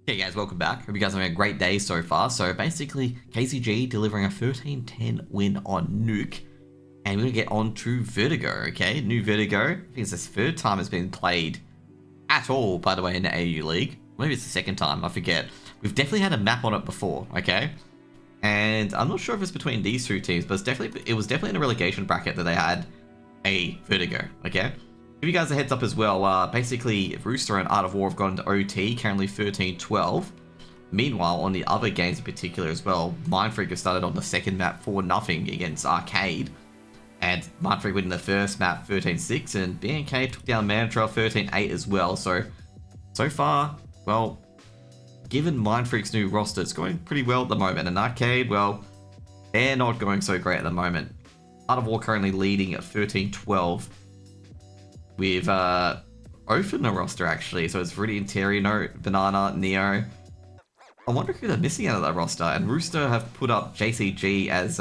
Hey guys, welcome back. Hope you guys are having a great day so far. So basically, KZG delivering a 13-10 win on Nuke. And we're going to get on to Vertigo, okay? New Vertigo. I think it's the third time it's been played at all, by the way, in the AU League. Maybe it's the second time, I forget. We've definitely had a map on it before, okay? And I'm not sure if it's between these two teams, but it was definitely in a relegation bracket that they had a Vertigo, okay? Give you guys a heads up as well, basically Rooster and Art of War have gone into OT, currently 13-12. Meanwhile, on the other games in particular as well, Mindfreak have started on the second map 4-0 against Arcade. And Mindfreak winning the first map 13-6, and BNK took down Mantra 13-8 as well. So far, well, given Mindfreak's new roster, it's going pretty well at the moment. And Arcade, well, they're not going so great at the moment. Art of War currently leading at 13-12. With Oath in the roster, actually. So it's Viridian, Terry, no, Banana, Neo. I wonder who they're missing out of that roster. And Rooster have put up JCG as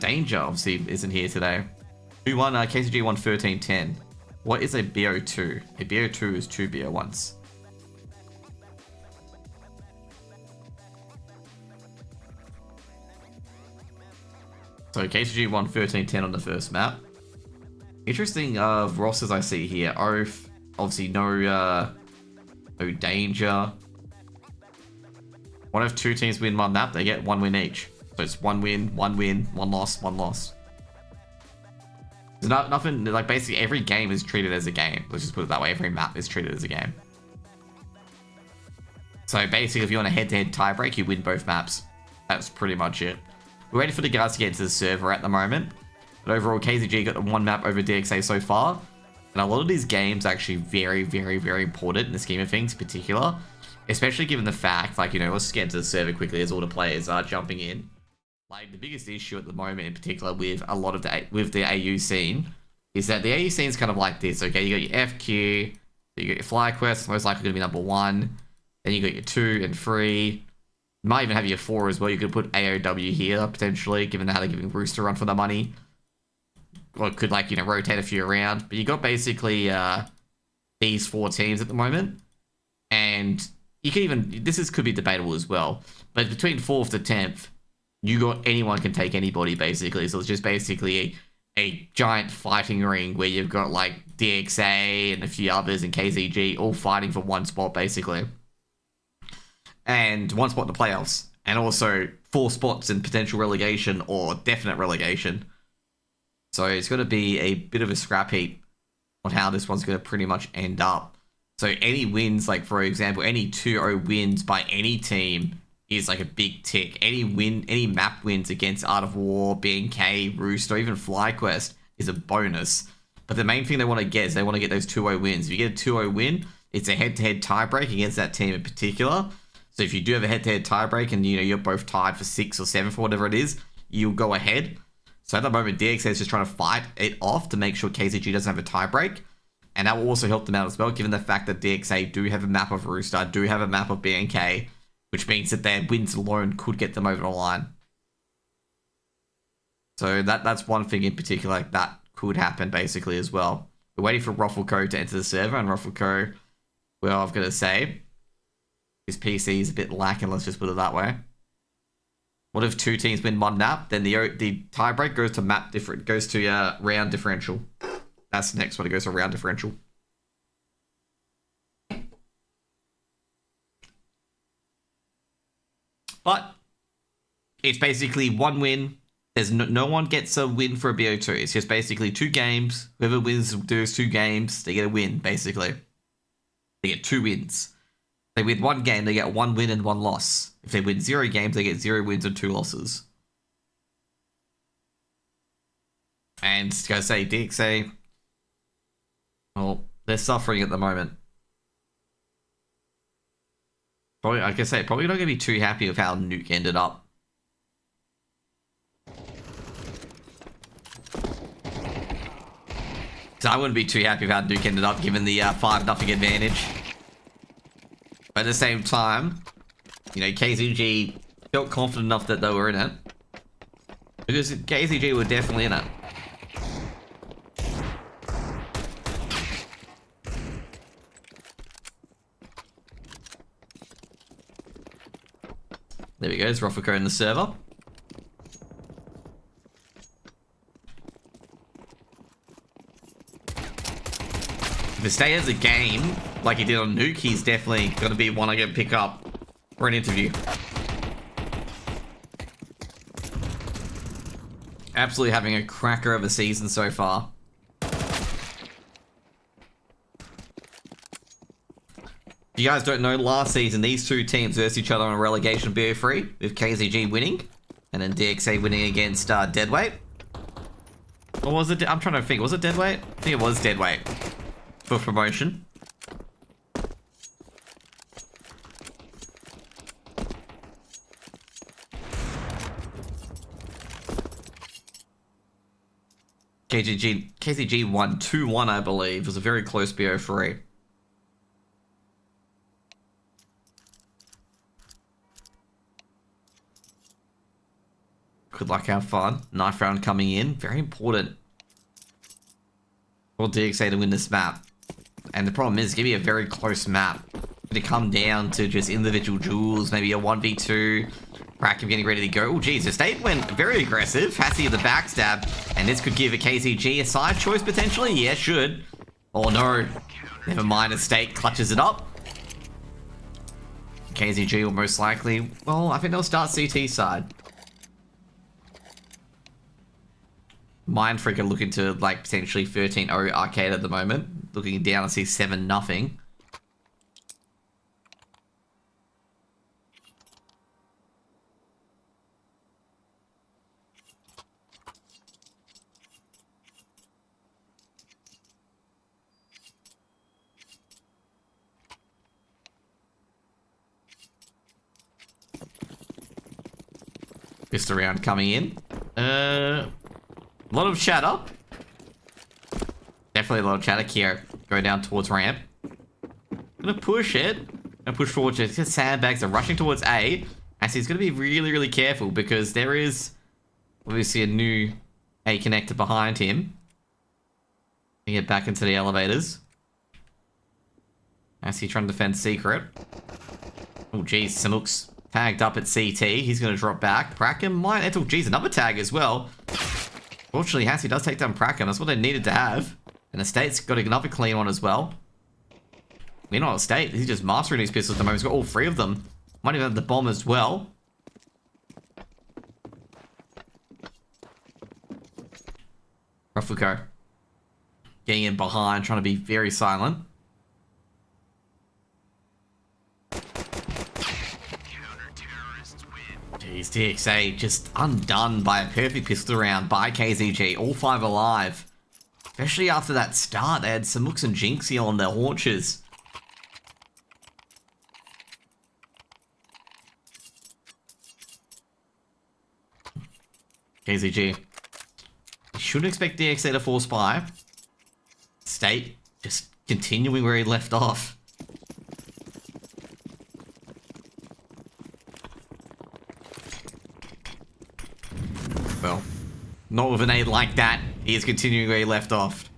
Danger, obviously, isn't here today. Who won? KZG won 13-10. What is a BO2? A BO2 is 2 BO1s. So KZG won 13-10 on the first map. Interesting rosters I see here. Oath, obviously no Danger. What if two teams win one map? They get one win each. So it's one win, one loss, one loss. There's nothing, like basically every game is treated as a game. Let's just put it that way. Every map is treated as a game. So basically if you want a head-to-head tiebreak, you win both maps. That's pretty much it. We're waiting for the guys to get into the server at the moment. But overall, KZG got one map over DXA so far. And a lot of these games are actually very, very, very important in the scheme of things in particular. Especially given the fact, like, you know, let's just get into the server quickly as all the players are jumping in. Like, the biggest issue at the moment in particular with a lot of the AU scene is that the AU scene is kind of like this, okay? You got your FQ, you got your FlyQuest, most likely going to be number 1. Then you got your 2 and 3. You might even have your 4 as well. You could put AOW here, potentially, given how they're giving Rooster a run for the money. Or it could, like, you know, rotate a few around. But you got basically these 4 teams at the moment. And you can even, could be debatable as well. But between 4th to 10th, anyone can take anybody, basically. So it's just basically a giant fighting ring where you've got, like, DXA and a few others and KZG all fighting for one spot, basically. And one spot in the playoffs. And also 4 spots in potential relegation or definite relegation. So it's going to be a bit of a scrap heap on how this one's going to pretty much end up. So any wins, like for example, any 2-0 wins by any team is like a big tick. Any map wins against Art of War, BNK, Roost, or even FlyQuest is a bonus. But the main thing they want to get is they want to get those 2-0 wins. If you get a 2-0 win, it's a head-to-head tiebreak against that team in particular. So if you do have a head-to-head tiebreak and you know you're both tied for 6th or 7th or whatever it is, you'll go ahead. So at the moment, DXA is just trying to fight it off to make sure KZG doesn't have a tiebreak. And that will also help them out as well, given the fact that DXA do have a map of Rooster, do have a map of BNK, which means that their wins alone could get them over the line. So that's one thing in particular that could happen basically as well. We're waiting for Ruffleco to enter the server, and Ruffleco, well, I've got to say, his PC is a bit lacking, let's just put it that way. What if 2 teams win one map? Then the tiebreak goes to round differential. That's the next one. It goes to round differential. But it's basically one win. There's no one gets a win for a BO2. It's just basically 2 games. Whoever wins those 2 games, they get a win, basically. They get 2 wins. They win 1 game, they get 1 win and 1 loss. If they win 0 games, they get 0 wins and 2 losses. And to go say DXA, well, they're suffering at the moment. Probably, like I say, probably not going to be too happy with how Nuke ended up. So I wouldn't be too happy with how Nuke ended up, given the 5-0 advantage. But at the same time, you know, KZG felt confident enough that they were in it. Because KZG were definitely in it. There we go, there's Vertigo in the server. If it stays as a game, like he did on Nuke, he's definitely going to be one I can pick up for an interview. Absolutely having a cracker of a season so far. If you guys don't know, last season, these two teams versed each other on a relegation BO3, with KZG winning, and then DXA winning against Deadweight. Or was it? I'm trying to think. Was it Deadweight? I think it was Deadweight for promotion. KZG won 2-1, I believe. It was a very close BO3. Good luck, have fun. Knife round coming in. Very important for DXA to win this map. And the problem is, it's going to be a very close map. It's going to come down to just individual duels, maybe a 1v2. Kraken getting ready to go. Oh, geez. The state went very aggressive. Hassie at the backstab. And this could give a KZG a side choice, potentially. Yeah, should. Oh, no. Never mind. The state clutches it up. KZG will most likely... Well, I think they'll start CT side. Mindfreaker looking to, like, potentially 13-0 arcade at the moment. Looking down, I see 7-0. Pistol round coming in. A lot of chatter. Definitely a lot of chatter. Kyo going down towards ramp. Gonna push it. Gonna push forward. Just sandbags are rushing towards A. And so he's gonna be really, really careful because there is obviously a new A connector behind him. Get back into the elevators. As he trying to defend secret. Oh geez, Sanook's tagged up at CT. He's gonna drop back. Praken might enter. Geez, another tag as well. Fortunately, Hassie does take down Praken. That's what they needed to have. And the State's got another clean one as well. Meanwhile, State, he's just mastering these pistols at the moment. He's got all three of them. Might even have the bomb as well. Vertigo getting in behind, trying to be very silent. Jeez, DXA just undone by a perfect pistol round by KZG. All five alive. Especially after that start, they had Samooks and Jinxie on their haunches. KZG. You shouldn't expect DXA to force 5. State just continuing where he left off. Well, not with a nade like that. He is continuing where he left off.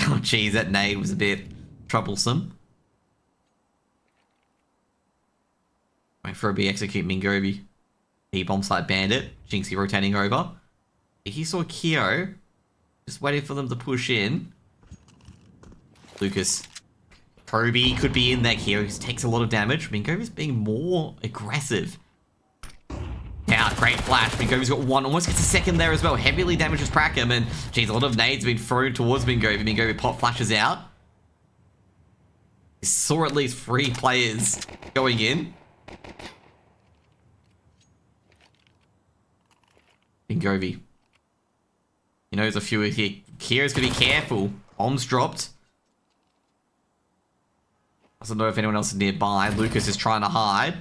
Oh, jeez, that nade was a bit troublesome. Wait for a B execute Mingobi. He bomb site bandit. Jinxie rotating over. He saw Kyo. Just waiting for them to push in. Lucas. Kobe could be in there. Kyo takes a lot of damage. Mingobi's being more aggressive. Yeah, great flash. Mingobi's got one. Almost gets a second there as well. Heavily damages Prakem. And, geez, a lot of nades have been thrown towards Mingobi. Mingobi pop flashes out. He saw at least 3 players going in. Mingobi. He knows a few here. Kyo's gonna be careful. Bombs dropped. Doesn't know if anyone else is nearby. Lucas is trying to hide.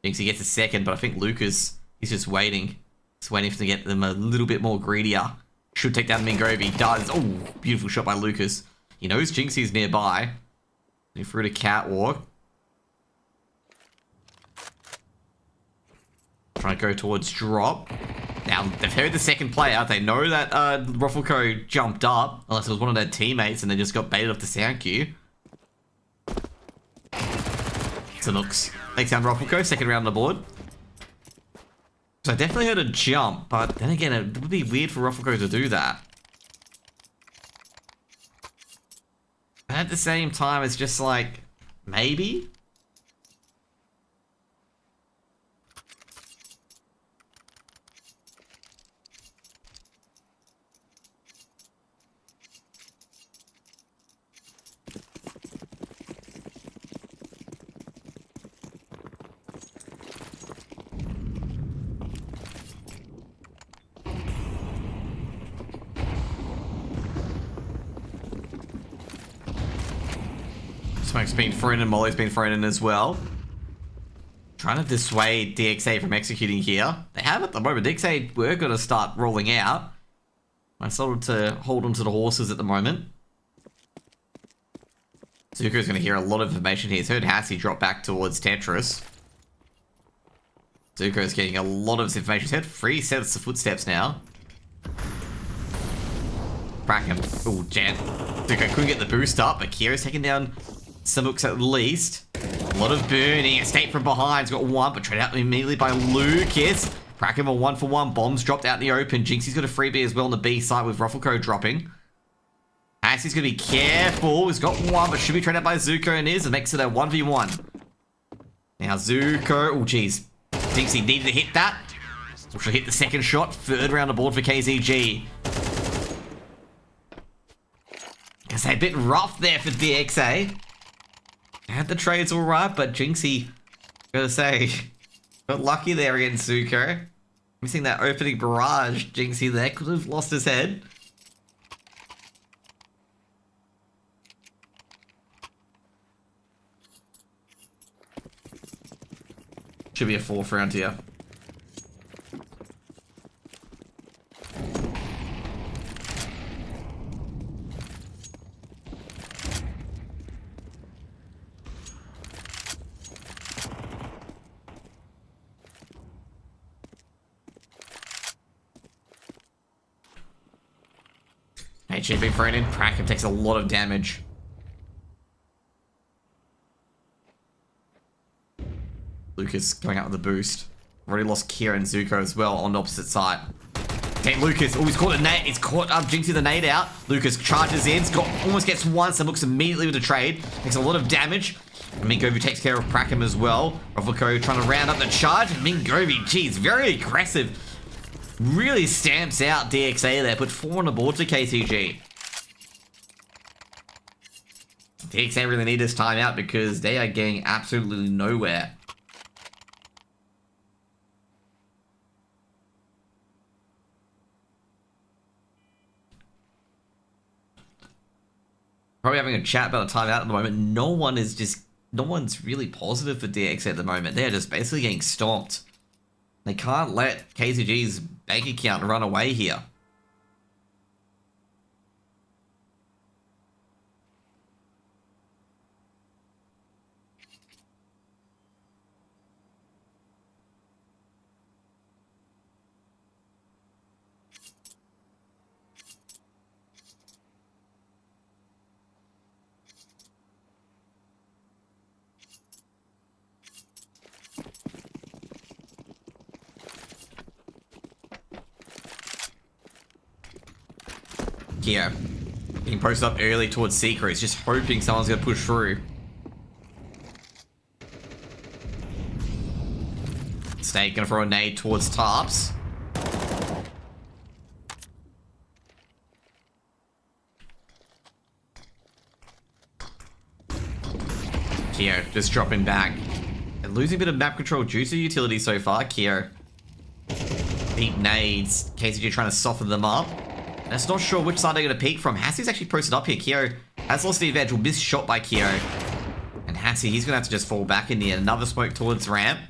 Thinks he gets a second, but I think Lucas is just waiting. He's waiting to get them a little bit more greedier. Should take down Mingobi. Does. Oh, beautiful shot by Lucas. He knows Jinxie's nearby. He threw to catwalk. Trying to go towards drop. Now, they've heard the second player. They know that Vertigo jumped up. Unless it was one of their teammates and they just got baited off the sound cue. Sanooks takes down Vertigo. Second round on the board. So I definitely heard a jump, but then again, it would be weird for Vertigo to do that. But at the same time, it's just like, maybe? Smoke's been thrown in, Molly's been thrown in as well. Trying to dissuade DXA from executing here. They have at the moment. DXA were going to start rolling out. I started to hold on to the horses at the moment. Zuko's going to hear a lot of information here. He's heard Hassie drop back towards Tetris. Zuko's getting a lot of information. He's heard 3 sets of footsteps now. Crack him. Oh, Jan. Zuko couldn't get the boost up, but Kira's taking down some hooks at least. A lot of burning. Escape from behind. He's got one, but traded out immediately by Lucas. Crack him a 1-for-1. Bombs dropped out in the open. Jinxie's got a freebie as well on the B side with Vertigo dropping. Hassie's going to be careful. He's got one, but should be traded out by Zuko and is. It makes it a 1v1. Now Zuko. Oh, jeez. Jinxie needed to hit that. She'll hit the second shot. Third round aboard for KZG. Guess a bit rough there for DXA. Had the trades alright, but Jinxie, gotta say, got lucky there against Zuko. Missing that opening barrage. Jinxie there could have lost his head. Should be a 4th round here. HLTV thrown in. Kraken takes a lot of damage. Lucas going out with the boost. Already lost Kira and Zuko as well on the opposite side. Okay, Lucas. Oh, he's caught a nade. He's caught up Jinxie the nade out. Lucas charges in. Almost gets one. So looks immediately with the trade. Takes a lot of damage. Mingovi takes care of Prakham as well. Vertigo trying to round up the charge. Mingovi, geez, very aggressive. Really stamps out DXA there. Put 4 on the board for KZG. DXA really need this time out because they are getting absolutely nowhere. Probably having a chat about a timeout at the moment. No one's really positive for DXA at the moment. They're just basically getting stomped. They can't let KZG's bank account run away here. Here, being posted up early towards Secret. He's just hoping someone's going to push through. Snake going to throw a nade towards Tarps. Kyo just dropping back. And losing a bit of map control due to utility so far. Kyo. Deep nades. KZG trying to soften them up. And it's not sure which side they're going to peek from. Hassie's actually posted up here. Kyo has lost the advantage. Will miss shot by Kyo. And Hassie, he's going to have to just fall back in the end. Another smoke towards ramp.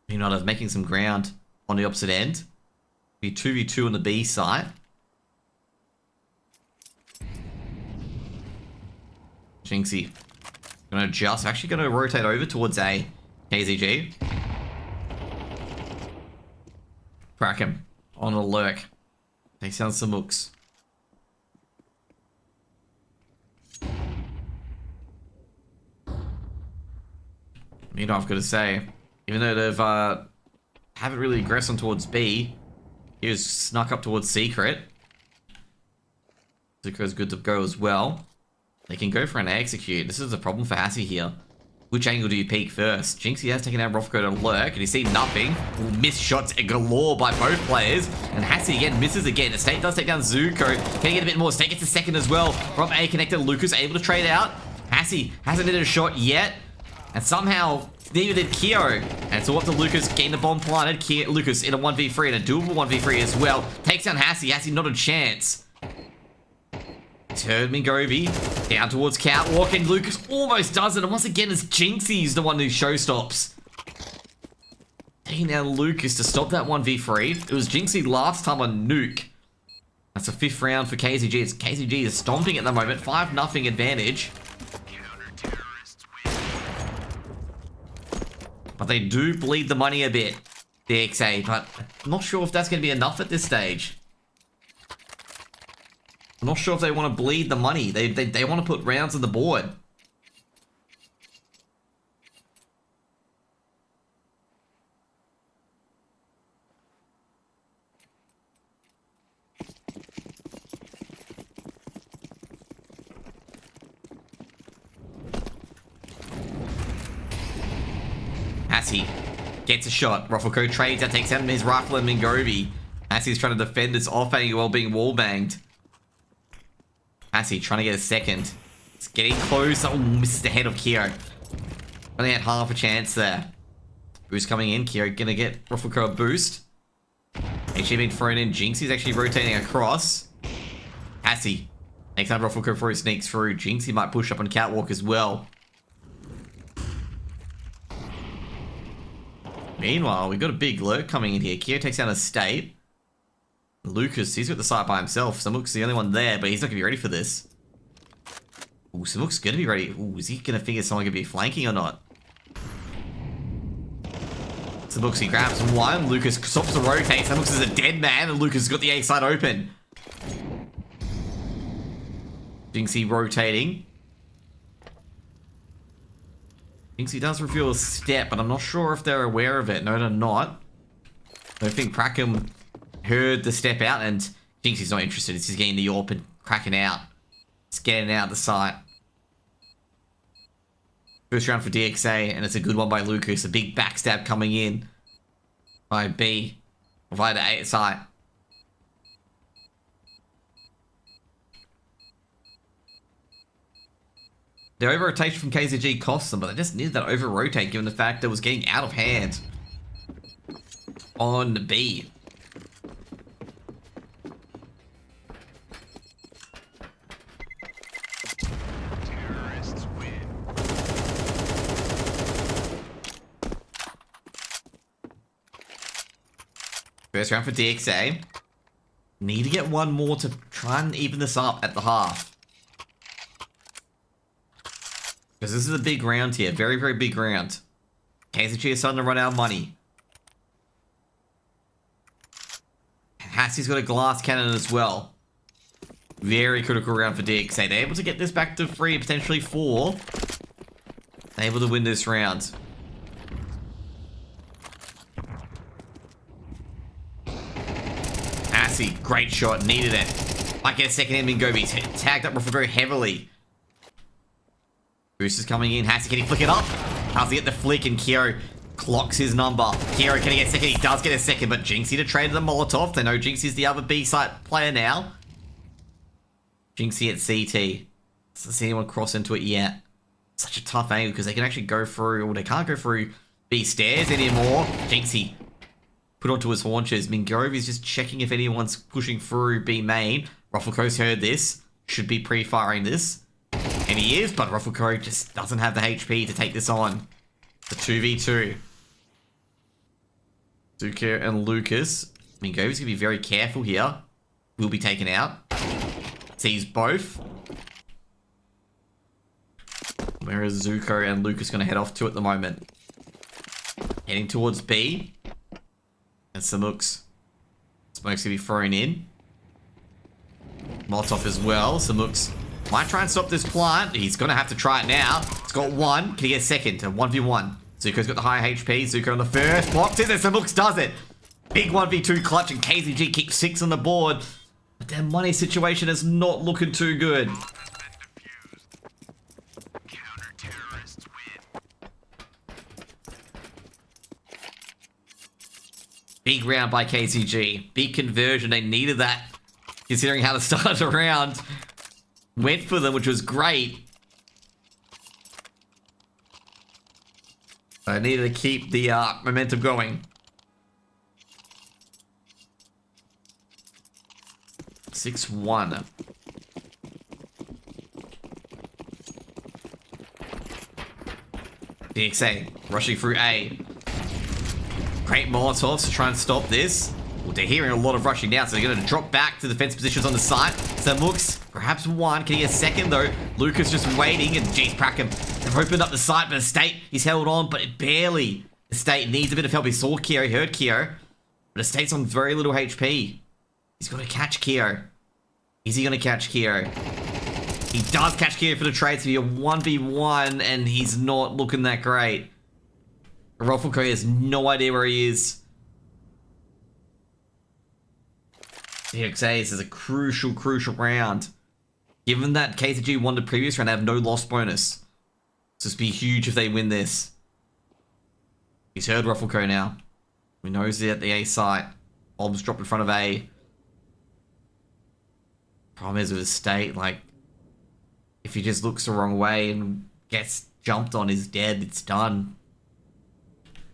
United making some ground on the opposite end. Be 2v2 on the B side. Jinxie. Gonna adjust. Actually gonna rotate over towards A. KZG. Crack him. On a lurk. Takes down some hooks. You know, I've got to say, even though they've haven't really aggressed on towards B, here's snuck up towards Secret. Secret's good to go as well. They can go for an execute. This is a problem for Hassie here. Which angle do you peek first? Jinxie has taken out Rothko to lurk, and you see nothing. Ooh, missed shots galore by both players. And Hassie again misses again. Estate does take down Zuko. Can he get a bit more? Estate gets a second as well. From A connected, Lucas able to trade out. Hassie hasn't hit a shot yet. And somehow, neither did Kyo. And it's all up to Lucas getting the bomb planted. Lucas in a 1v3 and a doable 1v3 as well. Takes down Hassie. Hassie not a chance. Turn Mingovi down towards Catwalk, and Lucas almost does it. And once again, it's Jinxie's the one who showstops. Taking down Lucas to stop that 1v3. It was Jinxie last time on Nuke. That's a 5th round for KZG. It's KZG is stomping at the moment. 5-0 advantage. But they do bleed the money a bit, DXA. But I'm not sure if that's going to be enough at this stage. I'm not sure if they want to bleed the money. They want to put rounds on the board. Hassie gets a shot. Rufflecoat trades out, takes out his rifle and Mingovi. Hassie's trying to defend this off angle while being wall-banged. Hassie trying to get a second. It's getting close. Oh, missed the head of Kyo. Only had half a chance there. Boost coming in. Kyo gonna get Rufflecoat a boost. HLTV being thrown in. Jinxie's actually rotating across. Hassie takes out Rufflecoat before he sneaks through. Jinxie might push up on Catwalk as well. Meanwhile, we've got a big lurk coming in here. Kyo takes out a state. Lucas, he's got the site by himself. Samuk's the only one there, but he's not going to be ready for this. Ooh, Samuk's going to be ready. Ooh, is he going to figure someone going to be flanking or not? Samuk's, he grabs one. Lucas stops to rotate. Samuk's is a dead man, and Lucas has got the A side open. Jinxie rotating. Jinxie does reveal a step, but I'm not sure if they're aware of it. No, they're not. I think Prackham heard the step out, and Jinxie's not interested. It's just getting the AWP and cracking out. It's getting out of the site. First round for DXA, and it's a good one by Lucas. A big backstab coming in by B via the A site. The over-rotation from KZG cost them, but they just needed that over-rotate given the fact that it was getting out of hand on B. First round for DXA. Need to get one more to try and even this up at the half. Because this is a big round here. Very, very big round. KZG is starting to run out of money. Hassie's got a glass cannon as well. Very critical round for DXA. They're able to get this back to 3, potentially 4. They're able to win this round. Hassie, great shot, needed it. Might get a second hit, Mingovi tagged up Ruffle very heavily. Boost is coming in. Hassie, can he flick it up? How's he get the flick? And Kyo clocks his number. Kyo, can he get a second? He does get a second, but Jinxie to trade the Molotov. They know Jinxie's the other B-site player now. Jinxie at CT. Doesn't see anyone cross into it yet. Such a tough angle because they can actually go through, or they can't go through B stairs anymore. Jinxie put onto his haunches. Mingovi's just checking if anyone's pushing through B main. Rufflecoast heard this. Should be pre-firing this. And he is, but Rufflecoast just doesn't have the HP to take this on. The 2v2. Zuko and Lucas. Mingovi's going to be very careful here. Will be taken out. Sees both. Where is Zuko and Lucas going to head off to at the moment? Heading towards B. And Samuk's. Smoke's going to be thrown in. Molotov as well. Samuk's might try and stop this plant. He's going to have to try it now. It's got one. Can he get a second? A 1v1. Zuko's got the high HP. Zuko on the first. Blocks it, and Samux does it. Big 1v2 clutch, and KZG keeps 6 on the board. But their money situation is not looking too good. Big round by KZG. Big conversion. They needed that, considering how the start of the round went for them, which was great. I needed to keep the momentum going. 6-1. DXA rushing through A. Great Molotovs to try and stop this. Well, they're hearing a lot of rushing now, so they're going to drop back to defense positions on the side. Samux, perhaps one. Can he get a second, though? Lucas just waiting, and geez, Prackham have opened up the site, but Estate, he's held on, but it barely. Estate needs a bit of help. He saw Keo, he heard Keo, but Estate's on very little HP. He's got to catch Keo. Is he going to catch Keo? He does catch Keo for the trade, so you're 1v1, and he's not looking that great. Vertigo has no idea where he is. DXA, this is a crucial round. Given that KZG won the previous round, they have no loss bonus. So this would be huge if they win this. He's heard Vertigo now. He knows they're at the A site. Bombs dropped in front of A. Problem is with Estate, like, if he just looks the wrong way and gets jumped on, is dead, it's done.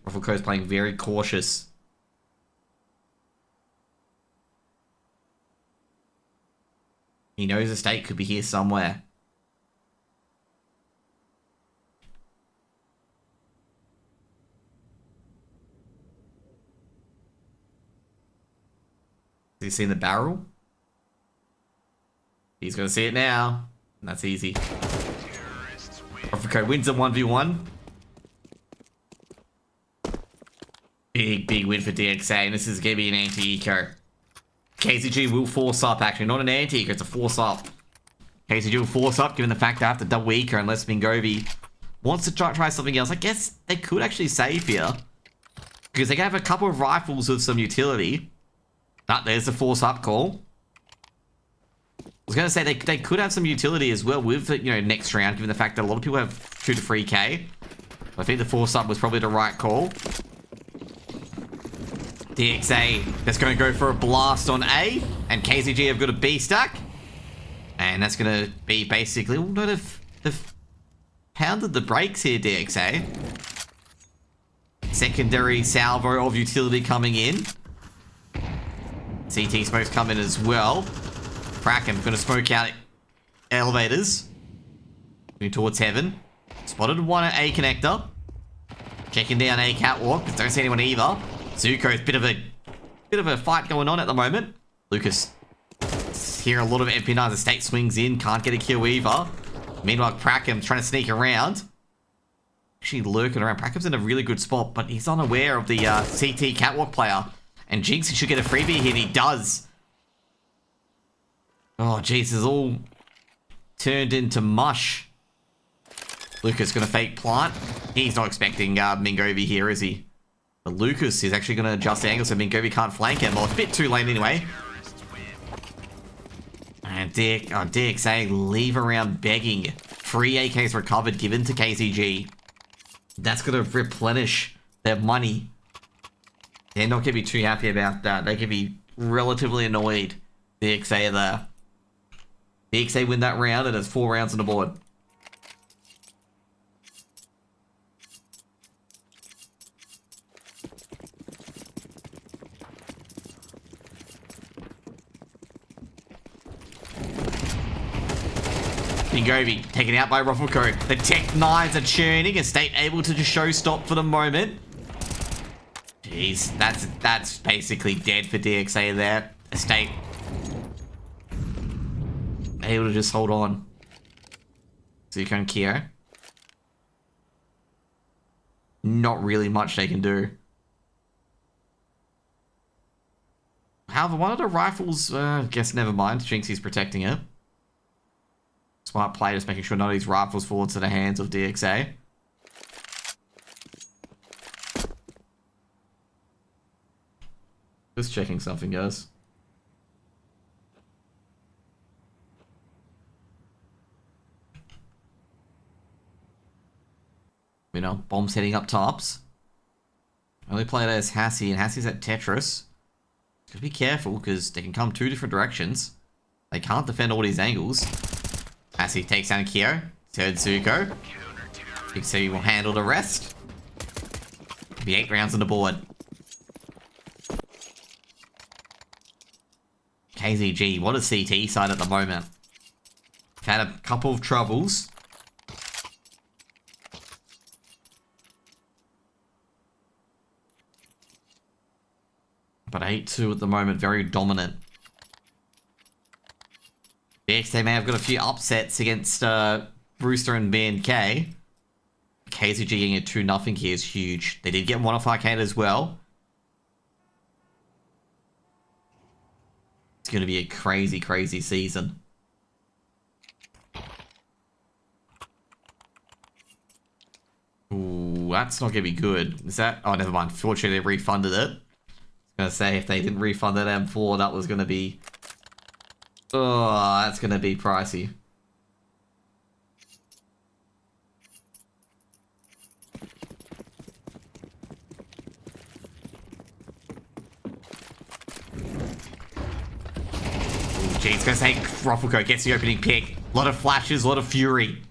Vertigo's playing very cautious. He knows Estate could be here somewhere. Has he seen the barrel? He's gonna see it now. And that's easy. Vertigo wins a 1v1. Big win for DXA, and this is gonna be an anti-eco. KZG will force up, actually. Not an anti-eco, it's a force up. KZG will force up, given the fact they have to double eco unless Mingovi wants to try something else. I guess they could actually save here, because they have a couple of rifles with some utility. Ah, there's the force up call. I was going to say they could have some utility as well with, you know, next round, given the fact that a lot of people have 2 to 3k. I think the force up was probably the right call. DXA that's going to go for a blast on A, and KZG have got a B stack, and that's going to be basically, oh no, they've pounded the brakes here, DXA. Secondary salvo of utility coming in. CT smokes come in as well. Prackham going to smoke out elevators. Moving towards heaven. Spotted one at A connector. Checking down A catwalk, but don't see anyone either. Zuko's bit of a fight going on at the moment. Lucas hearing a lot of MP9s. Estate swings in, can't get a kill either. Meanwhile, Prackham's trying to sneak around. Actually lurking around. Prackham's in a really good spot, but he's unaware of the CT catwalk player. And Jinx, he should get a freebie here, and he does. Oh, jeez, this is all turned into mush. Lucas gonna fake plant. He's not expecting Mingovi here, is he? But Lucas is actually gonna adjust the angle so Mingovi can't flank him. Well, it's a bit too late anyway. And DXA leave around begging. 3 AKs recovered, given to KZG. That's gonna replenish their money. They're not gonna be too happy about that. They can be relatively annoyed. DXA there. DXA win that round, and there's 4 rounds on the board. Mingovi taken out by Vertigo. The Tech 9s are churning. Estate able to just show stop for the moment. Jeez, that's basically dead for DXA there. Estate able to just hold on. Zuko and Keo. Not really much they can do. However, one of the rifles, guess never mind. Jinxie's protecting it. Smart play, just making sure none of these rifles fall into the hands of DXA. Just checking something, guys. You know, bombs heading up tops. Only player as Hassie, and Hassie's at Tetris. Gotta be careful, because they can come two different directions. They can't defend all these angles. Hassie takes down Kyo. Third Zuko. Big C will handle the rest. Be 8 rounds on the board. KZG, what a CT side at the moment. Had a couple of troubles. But 8-2 at the moment, very dominant. DXA may have got a few upsets against Brewster and B&K. KZG getting a 2-0 here is huge. They did get one off Arcade as well. It's going to be a crazy, crazy season. Ooh, that's not going to be good. Is that? Oh, never mind. Fortunately, they refunded it. I was going to say, if they didn't refund that M4, that was going to be... Oh, that's going to be pricey. Gee, it's going to take Rufflecoat gets the opening pick. A lot of flashes, a lot of fury.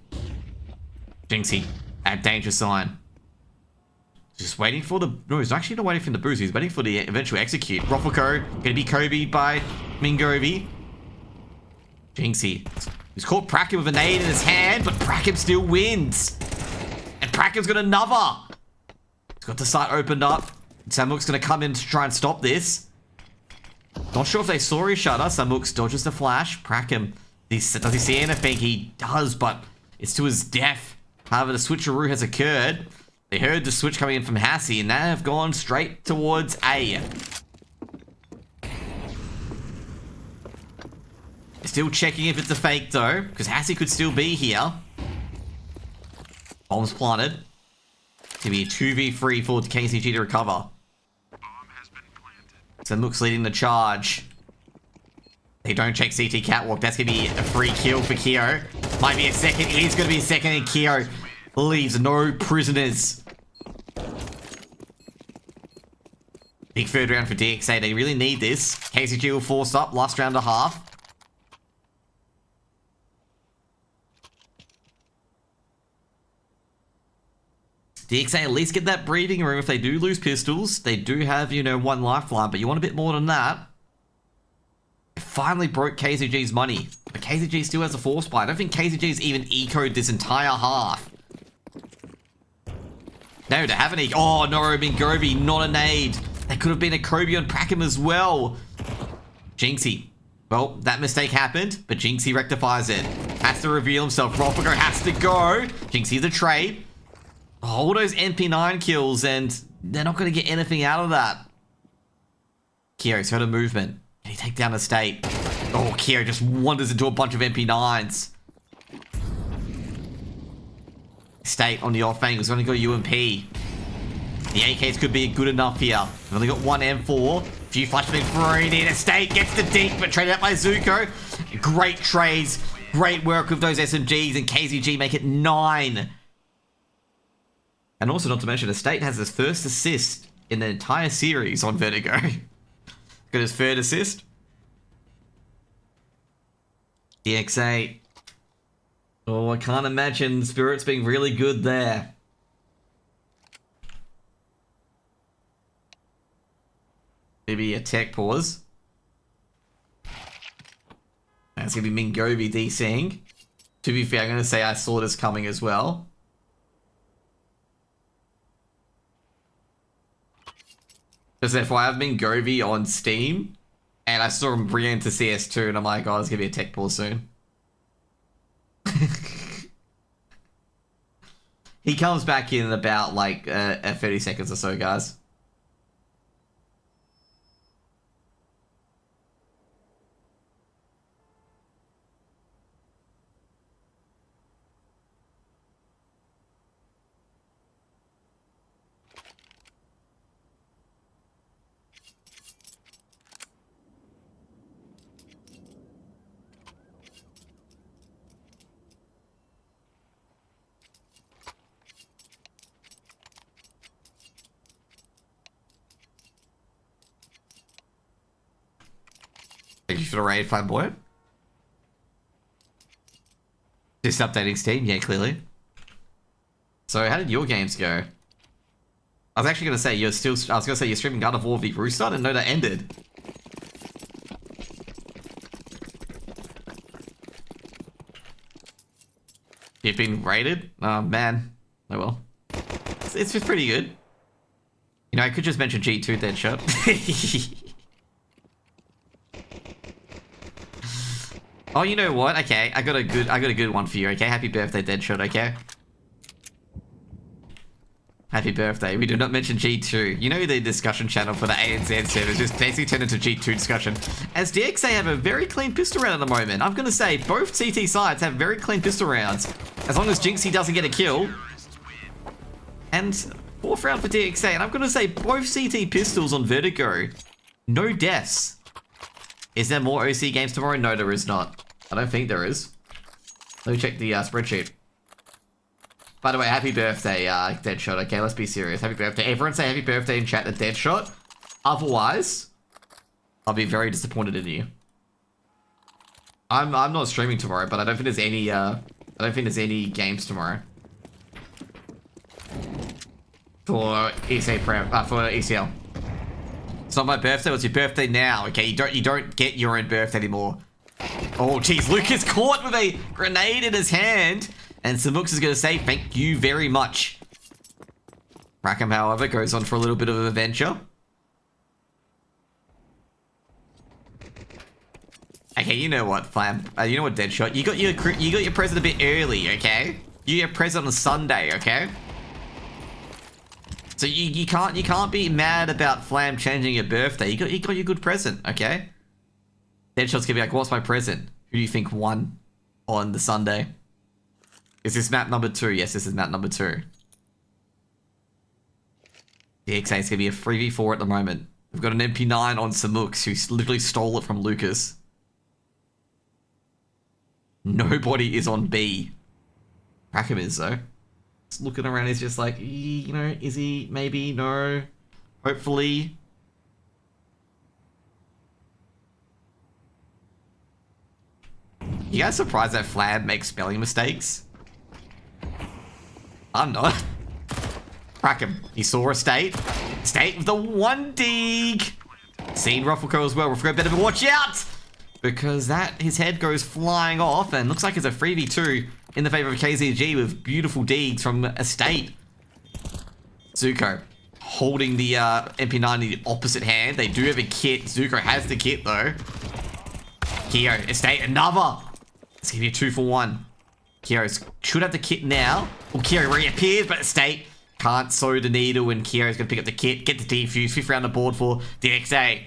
Jinxie at danger sign. Just waiting for the... No, he's actually not waiting for the boost. He's waiting for the eventual execute. Rufflecoat going to be Kobe by Mingovi. Jinxie. He's caught Prakim with a nade in his hand, but Prakim still wins. And Prakim's got another. He's got the site opened up. Samuk's going to come in to try and stop this. Not sure if they saw his shutter. Samuk dodges the flash. Prakim, does he see anything? He does, but it's to his death. However, the switcheroo has occurred. They heard the switch coming in from Hassie, and they have gone straight towards A. Still checking if it's a fake, though, because Hassie could still be here. Bombs planted. It's going to be a 2v3 for KZG to recover. So Mook's leading the charge. They don't check CT Catwalk. That's going to be a free kill for Kyo. Might be a second. It is going to be a second, and Kyo leaves no prisoners. Big third round for DXA. They really need this. KCG will force up. Last round and a half. DXA at least get that breathing room if they do lose pistols. They do have, you know, one lifeline, but you want a bit more than that. It finally broke KZG's money. But KZG still has a force buy. I don't think KZG's even ecoed this entire half. No, they haven't ecoed. Oh, no, Mingovi, not a nade. That could have been a Kobe on Prakim as well. Jinxie. Well, that mistake happened, but Jinxie rectifies it. Has to reveal himself. Rufflecoat has to go. Jinxie the trade. All those MP9 kills, and they're not going to get anything out of that. Kyo's got a movement. Can he take down the state? Oh, Kyo just wanders into a bunch of MP9s. State on the off angle is going to go UMP. The AKs could be good enough here. We've only got one M4. Few flashes been thrown in. State gets the dink, but traded out by Zuko. Great trades. Great work with those SMGs, and KZG make it 9. And also, not to mention, Estate has his first assist in the entire series on Vertigo. Got his third assist. DXA. Oh, I can't imagine Spirits being really good there. Maybe a tech pause. That's going to be Mingovi DCing. To be fair, I'm going to say I saw this coming as well. Just if I have Mingovi on Steam, and I saw him bring into CS2, and I'm like, oh, there's going to be a tech pause soon. He comes back in about, like, 30 seconds or so, guys. Thank you for the raid, Flamboyant. Just updating Steam, yeah, clearly. So, how did your games go? I was actually going to say you're streaming God of War v Rooster. I didn't know that ended. You've been raided? Oh, man. Oh, well. It's pretty good. You know, I could just mention G2 Deadshot. Oh, you know what? Okay, I got a good one for you, okay? Happy birthday, Deadshot, okay? Happy birthday. We do not mention G2. You know the discussion channel for the ANZ servers just basically turned into G2 discussion. As DXA have a very clean pistol round at the moment. I'm going to say both CT sides have very clean pistol rounds. As long as Jinxie doesn't get a kill. And 4th round for DXA. And I'm going to say both CT pistols on Vertigo. No deaths. Is there more OC games tomorrow? No, there is not. I don't think there is. Let me check the spreadsheet. By the way, happy birthday, Deadshot. Okay, let's be serious. Happy birthday. Everyone say happy birthday in chat to Deadshot. Otherwise, I'll be very disappointed in you. I'm not streaming tomorrow, but I don't think there's any games tomorrow for ECL. It's not my birthday. It's your birthday now. Okay, you don't get your own birthday anymore. Oh, jeez, Luke is caught with a grenade in his hand. And Samux is going to say, thank you very much. Rackham, however, goes on for a little bit of an adventure. Okay, you know what, Flam? You know what, Deadshot? You got your present a bit early, okay? You get your present on Sunday, okay? So you can't be mad about Flam changing your birthday. You got your good present, okay? Deadshot's gonna be like, what's my present? Who do you think won on the Sunday? Is this map number 2? Yes, this is map number 2. DXA is going to be a 3v4 at the moment. We've got an MP9 on Samux, who literally stole it from Lucas. Nobody is on B. Rackham is, though. Just looking around, he's just like, you know, is he? Maybe? No. Hopefully. You guys surprised that Flab makes spelling mistakes? I'm not. Rackham, he saw a State. State with the 1 dig. Seen Ruffleco as well. Ruffleco better watch out! Because his head goes flying off and looks like it's a 3v2 in the favor of KZG with beautiful digs from Estate. Zuko holding the MP9 in the opposite hand. They do have a kit. Zuko has the kit though. Kyo, Estate, another. It's gonna be a 2-for-1. Kyo should have the kit now. Well, Kyo reappears, but Estate can't sew the needle, and Kyo's gonna pick up the kit, get the defuse, 5th round the board for DXA.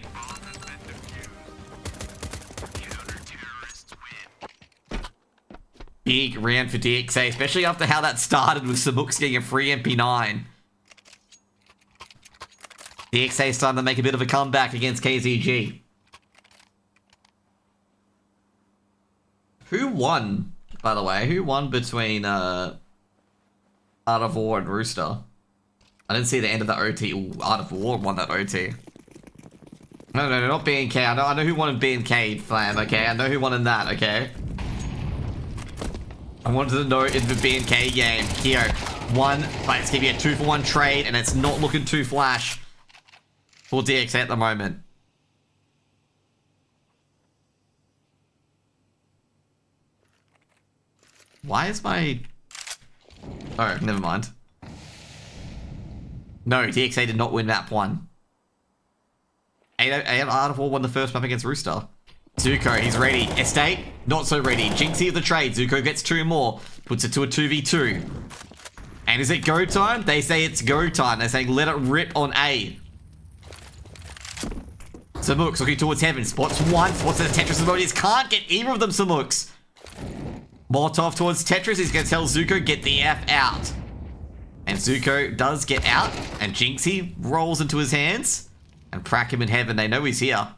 Big round for DXA, especially after how that started with Samux getting a free MP9. DXA is starting to make a bit of a comeback against KZG. Who won, by the way? Who won between Art of War and Rooster? I didn't see the end of the OT. Ooh, Art of War won that OT. No, not BNK. I know who won in BNK, Flam, okay? I know who won in that, okay? I wanted to know in the BNK game. Kyo won, but it's gonna be a 2-for-1 trade, and it's not looking too flash for DXA at the moment. Why is my... Oh, never mind. No, DXA did not win map 1. Art of War won the first map against Rooster. Zuko, he's ready. Estate, not so ready. Jinxie of the trade. Zuko gets 2 more. Puts it to a 2v2. And is it go time? They say it's go time. They're saying let it rip on A. Samux looking towards heaven. Spots one. Spots the Tetris Emojis. Can't get either of them, Samux. Molotov towards Tetris. He's going to tell Zuko, get the F out. And Zuko does get out. And Jinxie rolls into his hands. And crack him in heaven. They know he's here.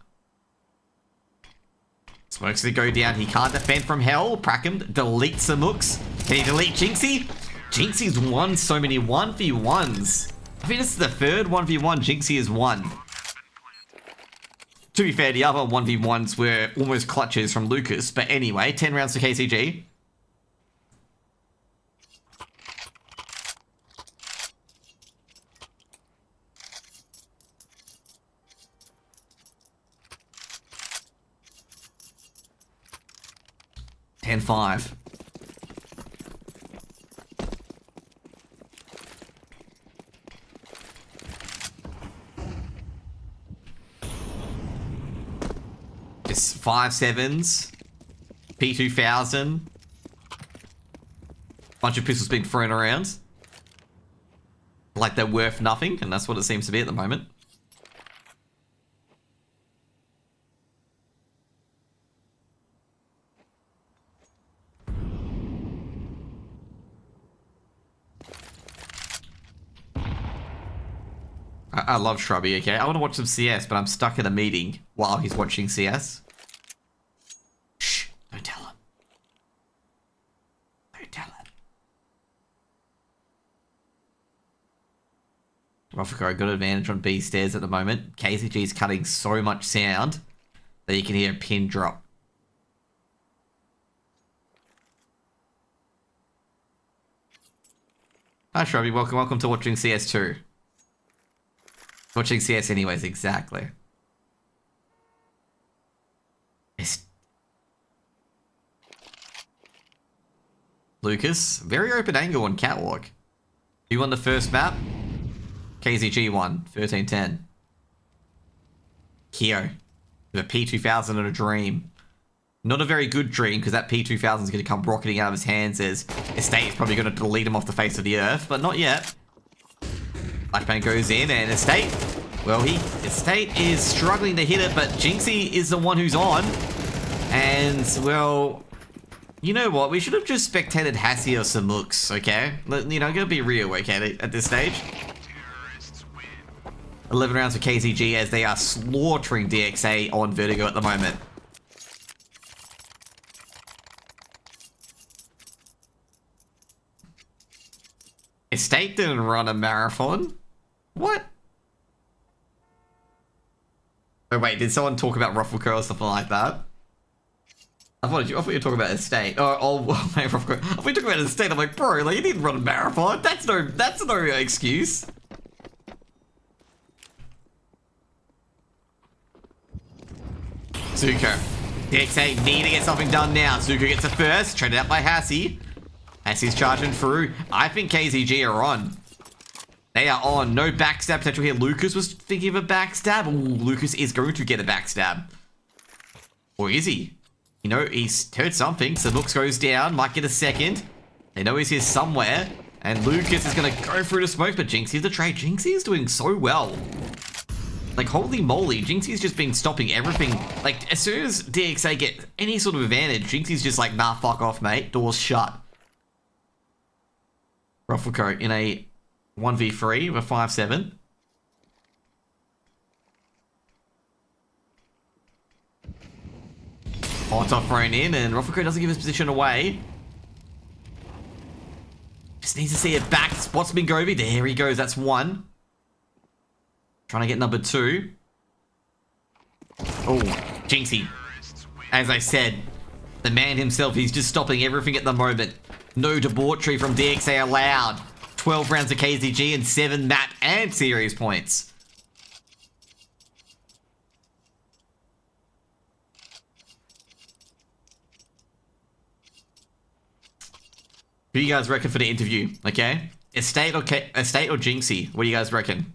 Smokes to go down. He can't defend from hell. Prackham deletes Samux. Can he delete Jinxie? Jinxie's won so many 1v1s. I think this is the 3rd 1v1 Jinxie has won. To be fair, the other 1v1s were almost clutches from Lucas. But anyway, 10 rounds to KZG. $10-5. Just 5-7s. P2000. Bunch of pistols being thrown around. Like they're worth nothing, and that's what it seems to be at the moment. I love Shrubby, okay? I want to watch some CS, but I'm stuck in a meeting while he's watching CS. Shh, don't tell him. Don't tell him. Vertigo got advantage on B stairs at the moment. KZG is cutting so much sound that you can hear a pin drop. Hi Shrubby, welcome to watching CS2. Watching CS anyways, exactly. Lucas, very open angle on Catwalk. You won the first map? KZG won, 13-10. Keo, with a P2000 and a dream. Not a very good dream, because that P2000 is going to come rocketing out of his hands as Estate is probably going to delete him off the face of the earth, but not yet. Flashbang goes in, and Estate, well, Estate is struggling to hit it, but Jinxie is the one who's on. And, well, you know what? We should have just spectated Hassie or Samux, okay? You know, gonna be real, okay, at this stage. 11 rounds for KZG as they are slaughtering DXA on Vertigo at the moment. Estate didn't run a marathon? What? Oh wait, did someone talk about Ruffle Curl or something like that? I thought you were talking about Estate. Oh, wait, Ruffle Curl. I thought you were talking about Estate. I'm like, bro, like, you didn't run a marathon. That's no excuse. Zuko. DXA need to get something done now. Zuko gets a first, traded out by Hassie. Hassie's charging through. I think KZG are on. They are on. No backstab potential here. Lucas was thinking of a backstab. Ooh, Lucas is going to get a backstab. Or is he? You know, he's heard something. So Looks goes down. Might get a second. They know he's here somewhere. And Lucas is going to go through the smoke. But Jinxie's the trade. Jinxie is doing so well. Like, holy moly. Jinxie's just been stopping everything. Like, as soon as DXA get any sort of advantage, Jinxie's just like, nah, fuck off, mate. Door's shut. Rufflecoat in a 1v3 with a 5-7. Molotov thrown in, and Rufflecoat doesn't give his position away. Just needs to see it back. Spots Mingovi. There he goes. That's one. Trying to get number two. Oh, Jinxie. As I said, the man himself, he's just stopping everything at the moment. No debauchery from DXA allowed. 12 rounds of KZG and 7 map and series points. Who do you guys reckon for the interview? Okay, Estate or Jinxie? What do you guys reckon?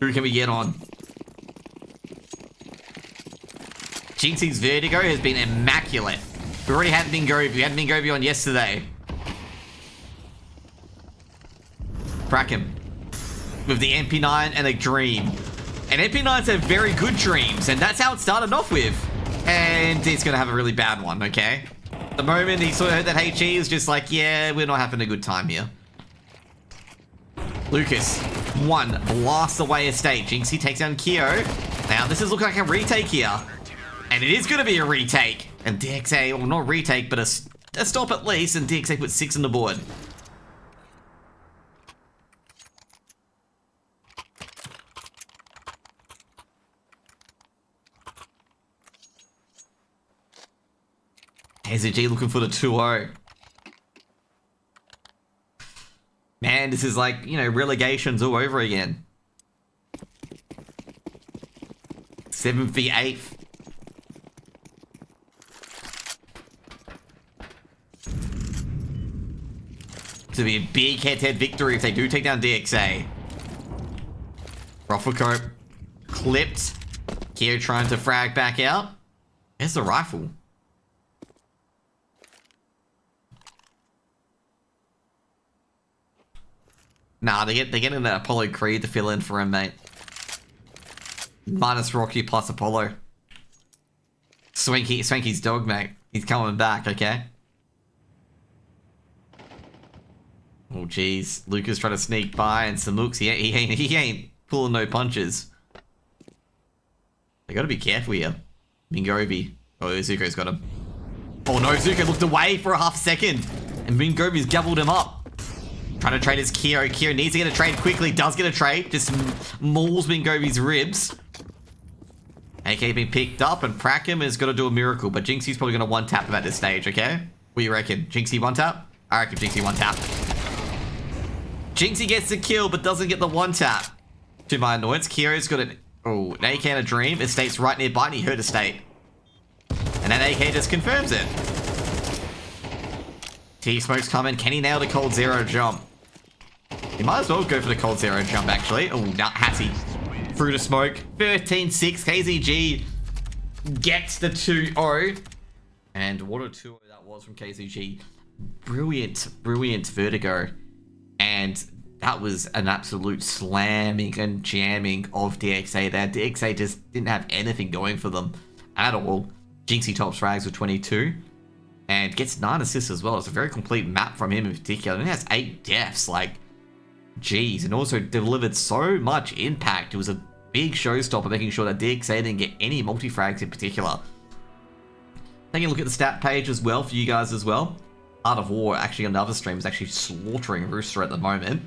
Who can we get on? Jinxie's Vertigo has been immaculate. We already had Mingovi. We had Mingovi on yesterday. Crack him. With the MP9 and a dream. And MP9s have very good dreams, and that's how it started off with. And he's gonna have a really bad one, okay? The moment he sort of heard that HE was just like, yeah, we're not having a good time here. Lucas, one, blasts away Estate. Jinxie takes down Keo. Now, this is looking like a retake here. And it is going to be a retake. And DXA, well, not retake, but a stop at least. And DXA puts 6 on the board. KZG looking for the 2-0. Man, this is like, you know, relegations all over again. 7th v 8th. To be a big head-to-head victory if they do take down DXA. Vertigo clipped. Keo trying to frag back out. There's the rifle. Nah, they're getting an Apollo Creed to fill in for him, mate. Minus Rocky plus Apollo. Swanky's dog, mate. He's coming back, okay? Oh, jeez. Luca's trying to sneak by, and Samuk's, he ain't pulling no punches. They gotta be careful here. Mingovi. Oh, Zuko's got him. Oh no, Zuko looked away for a half second, and Mingovi's gobbled him up. Trying to trade his Keo. Keo needs to get a trade quickly. Does get a trade. Just mauls Mingovi's ribs. AK being picked up, and Prackham is going to do a miracle, but Jinxie's probably going to one-tap him at this stage, okay? What do you reckon? Jinxie one-tap? I reckon Jinxie one-tap. Jinxie gets the kill, but doesn't get the one-tap. To my annoyance, Kyo's got an AK and a dream. Estate's right nearby, and he heard Estate. And then AK just confirms it. T-Smoke's coming. Can he nail the cold zero jump? He might as well go for the cold zero jump, actually. Oh, not Hattie. Through the smoke. 13-6. KZG gets the 2-0. And what a 2-0 that was from KZG. Brilliant, brilliant Vertigo. And that was an absolute slamming and jamming of DXA there. DXA just didn't have anything going for them at all. Jinxie tops frags with 22. And gets 9 assists as well. It's a very complete map from him in particular. And he has 8 deaths. Like, jeez. And also delivered so much impact. It was a big showstopper, making sure that DXA didn't get any multi-frags in particular. Taking a look at the stat page as well for you guys as well. Art of War, actually on the other stream, is actually slaughtering Rooster at the moment.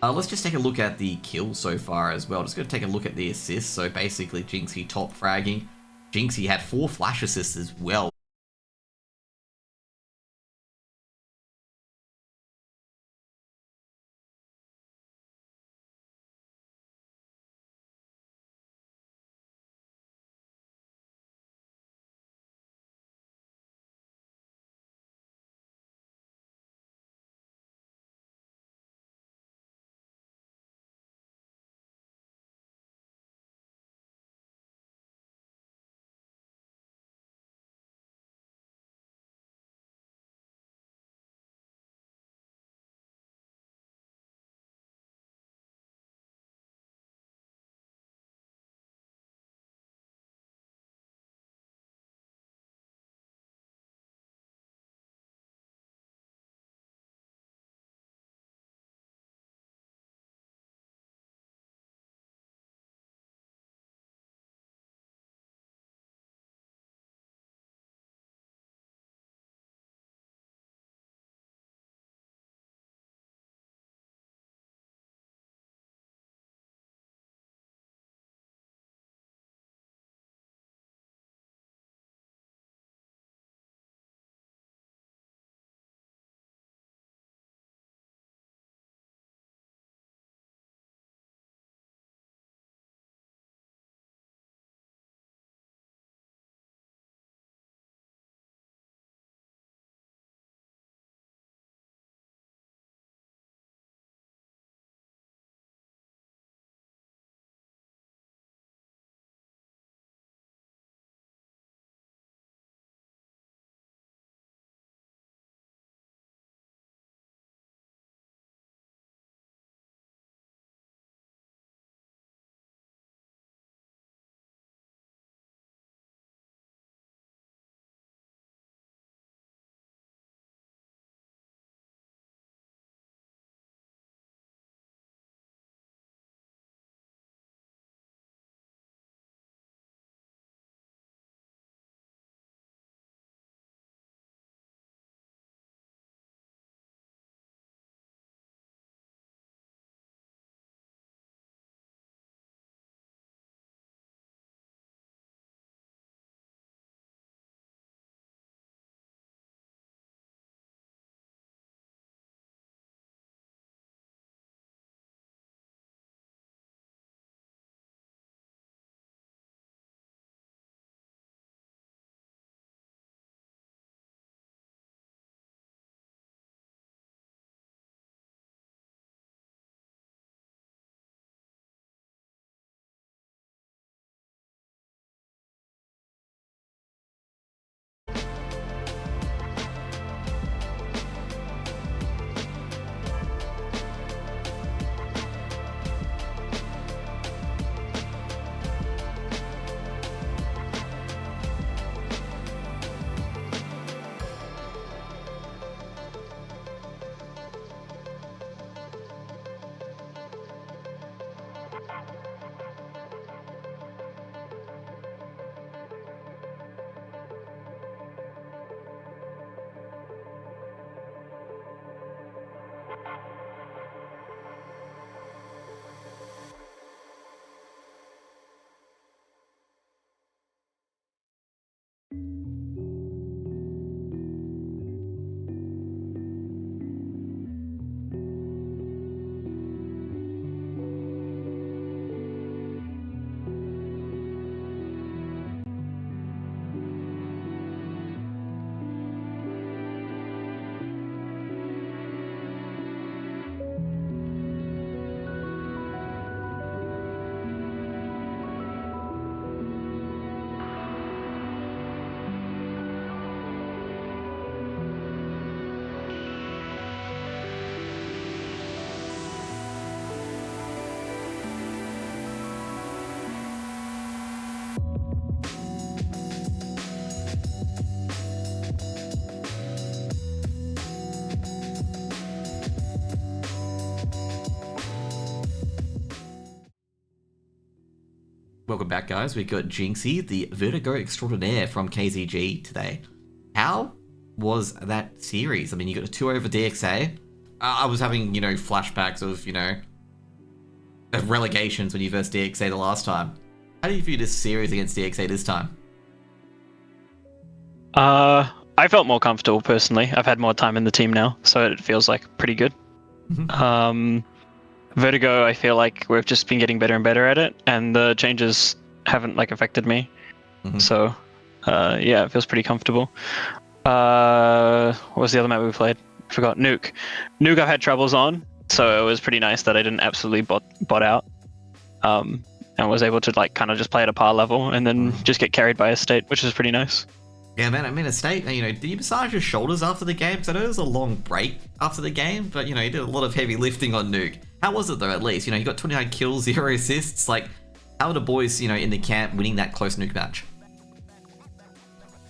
Let's just take a look at the kills so far as well. Just going to take a look at the assists. So basically, Jinxie top fragging. Jinxie had 4 flash assists as well. Welcome back, guys. We got Jinxie, the Vertigo extraordinaire from KZG today. How was that series? I mean, you got a 2 over DXA. I was having, flashbacks of, of relegations when you versed DXA the last time. How do you view this series against DXA this time? I felt more comfortable personally. I've had more time in the team now, so it feels like pretty good. Vertigo, I feel like we've just been getting better and better at it, and the changes haven't affected me. So, yeah, it feels pretty comfortable. What was the other map we played? I forgot. Nuke. Nuke I've had troubles on, so it was pretty nice that I didn't absolutely bot out. And was able to kind of just play at a par level and then just get carried by a state, which is pretty nice. Yeah, man, I mean, a state, did you massage your shoulders after the game? Because I know there was a long break after the game, but, you did a lot of heavy lifting on Nuke. How was it, though, at least? You got 29 kills, 0 assists. How are the boys, in the camp winning that close Nuke match?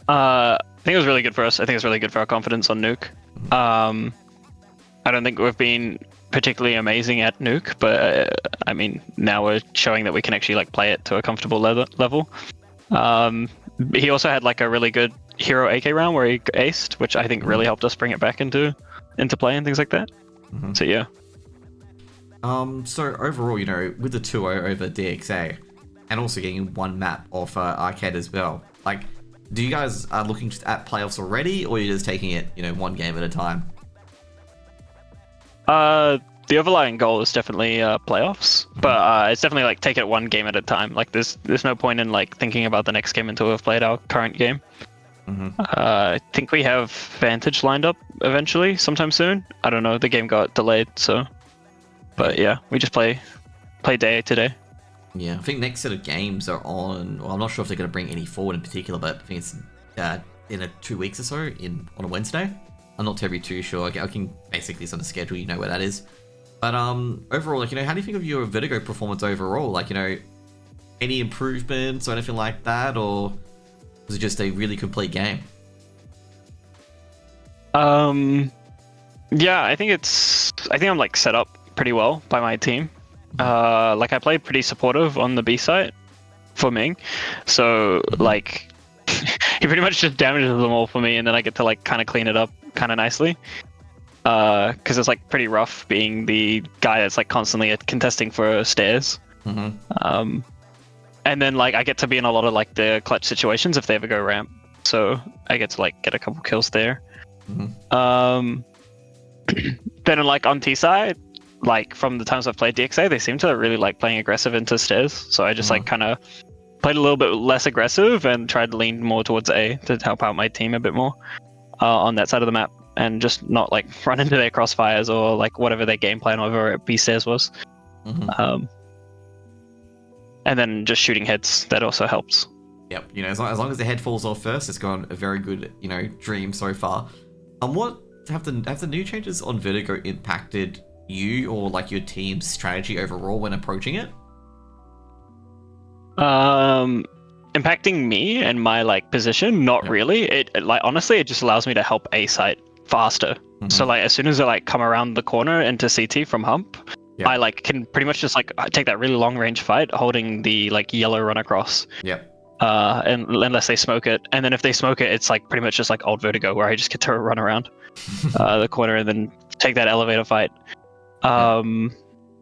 I think it was really good for us. I think it's really good for our confidence on Nuke. I don't think we've been particularly amazing at Nuke, but, I mean, now we're showing that we can actually, play it to a comfortable level. He also had a really good hero AK round where he aced, which I think really helped us bring it back into play and things like that. So yeah. So overall, with the 2-0 over DXA, and also getting one map off Arcade as well, do you guys are looking at playoffs already, or are you just taking it, one game at a time? The overlying goal is definitely playoffs, but it's definitely take it one game at a time. There's no point in thinking about the next game until we've played our current game. I think we have Vantage lined up eventually, sometime soon. I don't know. The game got delayed, so. But yeah, we just play day to day. Yeah, I think next set of games are on. Well, I'm not sure if they're going to bring any forward in particular, but I think it's in 2 weeks or so on a Wednesday. I'm not terribly too sure. I can basically, it's on the schedule, where that is. But overall, how do you think of your Vertigo performance overall? Any improvements or anything like that, or was it just a really complete game? Yeah, I think I'm set up pretty well by my team. I played pretty supportive on the B site for Ming, so he pretty much just damages them all for me, and then I get to kind of clean it up kind of nicely. Because it's pretty rough being the guy that's constantly contesting for stairs. And then I get to be in a lot of the clutch situations if they ever go ramp, so I get to get a couple kills there. Then on T side, from the times I've played DXA, they seem to really playing aggressive into stairs, so I just kind of played a little bit less aggressive and tried to lean more towards A to help out my team a bit more on that side of the map. And just not run into their crossfires or whatever their game plan over at B stairs was. And then just shooting heads, that also helps. Yep, as long as the head falls off first, it's gone a very good, dream so far. What have the new changes on Vertigo impacted you or your team's strategy overall when approaching it? Impacting me and my position, not really. It honestly, it just allows me to help A site faster. So as soon as they come around the corner into CT from hump, I can pretty much just take that really long range fight holding the yellow run across. And unless they smoke it, and then if they smoke it, it's pretty much just old Vertigo where I just get to run around the corner and then take that elevator fight. And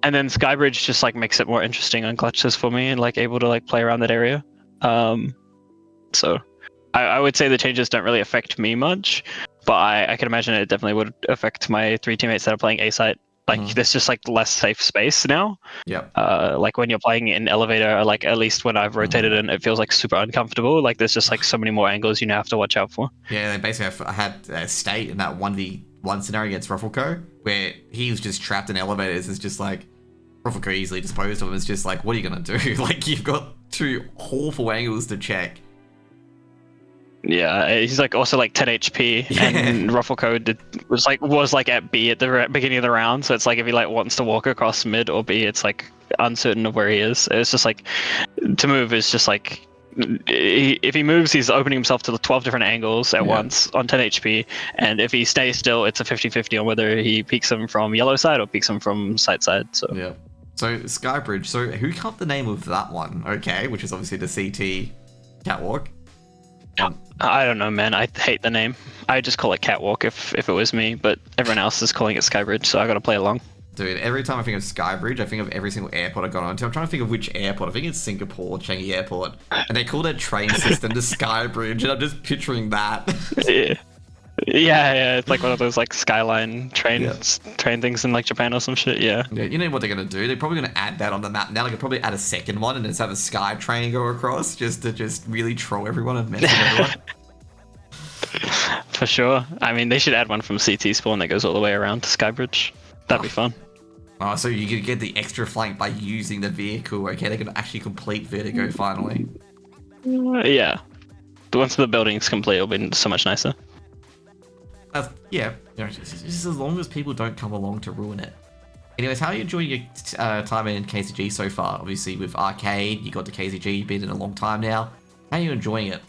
then Skybridge just makes it more interesting on clutches for me and able to play around that area. So I would say the changes don't really affect me much, but I can imagine it definitely would affect my 3 teammates that are playing A site. Like there's just like less safe space now. Yep. Like when you're playing in elevator, or like at least when I've rotated in, it feels like super uncomfortable. Like there's just like so many more angles you now have to watch out for. Yeah, they basically I had State in that 1v1 scenario against Ruffleco, where he was just trapped in elevators. It's just like, Ruffleco easily disposed of him. It's just like, what are you going to do? Like, you've got 2 awful angles to check. Yeah, he's like also like 10 HP, and Ruffleco was like at B at the beginning of the round. So it's like if he like wants to walk across mid or B, it's like uncertain of where he is. It's just like to move is just like if he moves, he's opening himself to the 12 different angles at once on 10 HP, and if he stays still, it's a 50-50 on whether he peeks him from yellow side or peeks him from side side. So yeah. So Skybridge. So who cut up the name of that one? Okay, which is obviously the CT catwalk. I don't know, man. I hate the name. I just call it Catwalk if it was me, but everyone else is calling it Skybridge, so I gotta play along. Dude, every time I think of Skybridge, I think of every single airport I've gone on to. I'm trying to think of which airport. I think it's Singapore, Changi Airport. And they call their train system the Skybridge, and I'm just picturing that. Yeah, it's like one of those like skyline train things in like Japan or some shit. Yeah, you know what they're gonna do? They're probably gonna add that on the map now. They could probably add a second one and just have a sky train go across, just to really troll everyone and mess with everyone. For sure. I mean, they should add one from CT spawn that goes all the way around to Skybridge. That'd be fun. Oh, so you could get the extra flank by using the vehicle. Okay, they could actually complete Vertigo finally. Yeah. Once the building's complete, it'll be so much nicer. Yeah, you know, just as long as people don't come along to ruin it. Anyways, how are you enjoying your time in KZG so far? Obviously, with Arcade, you got to KZG, you've been in a long time now. How are you enjoying it?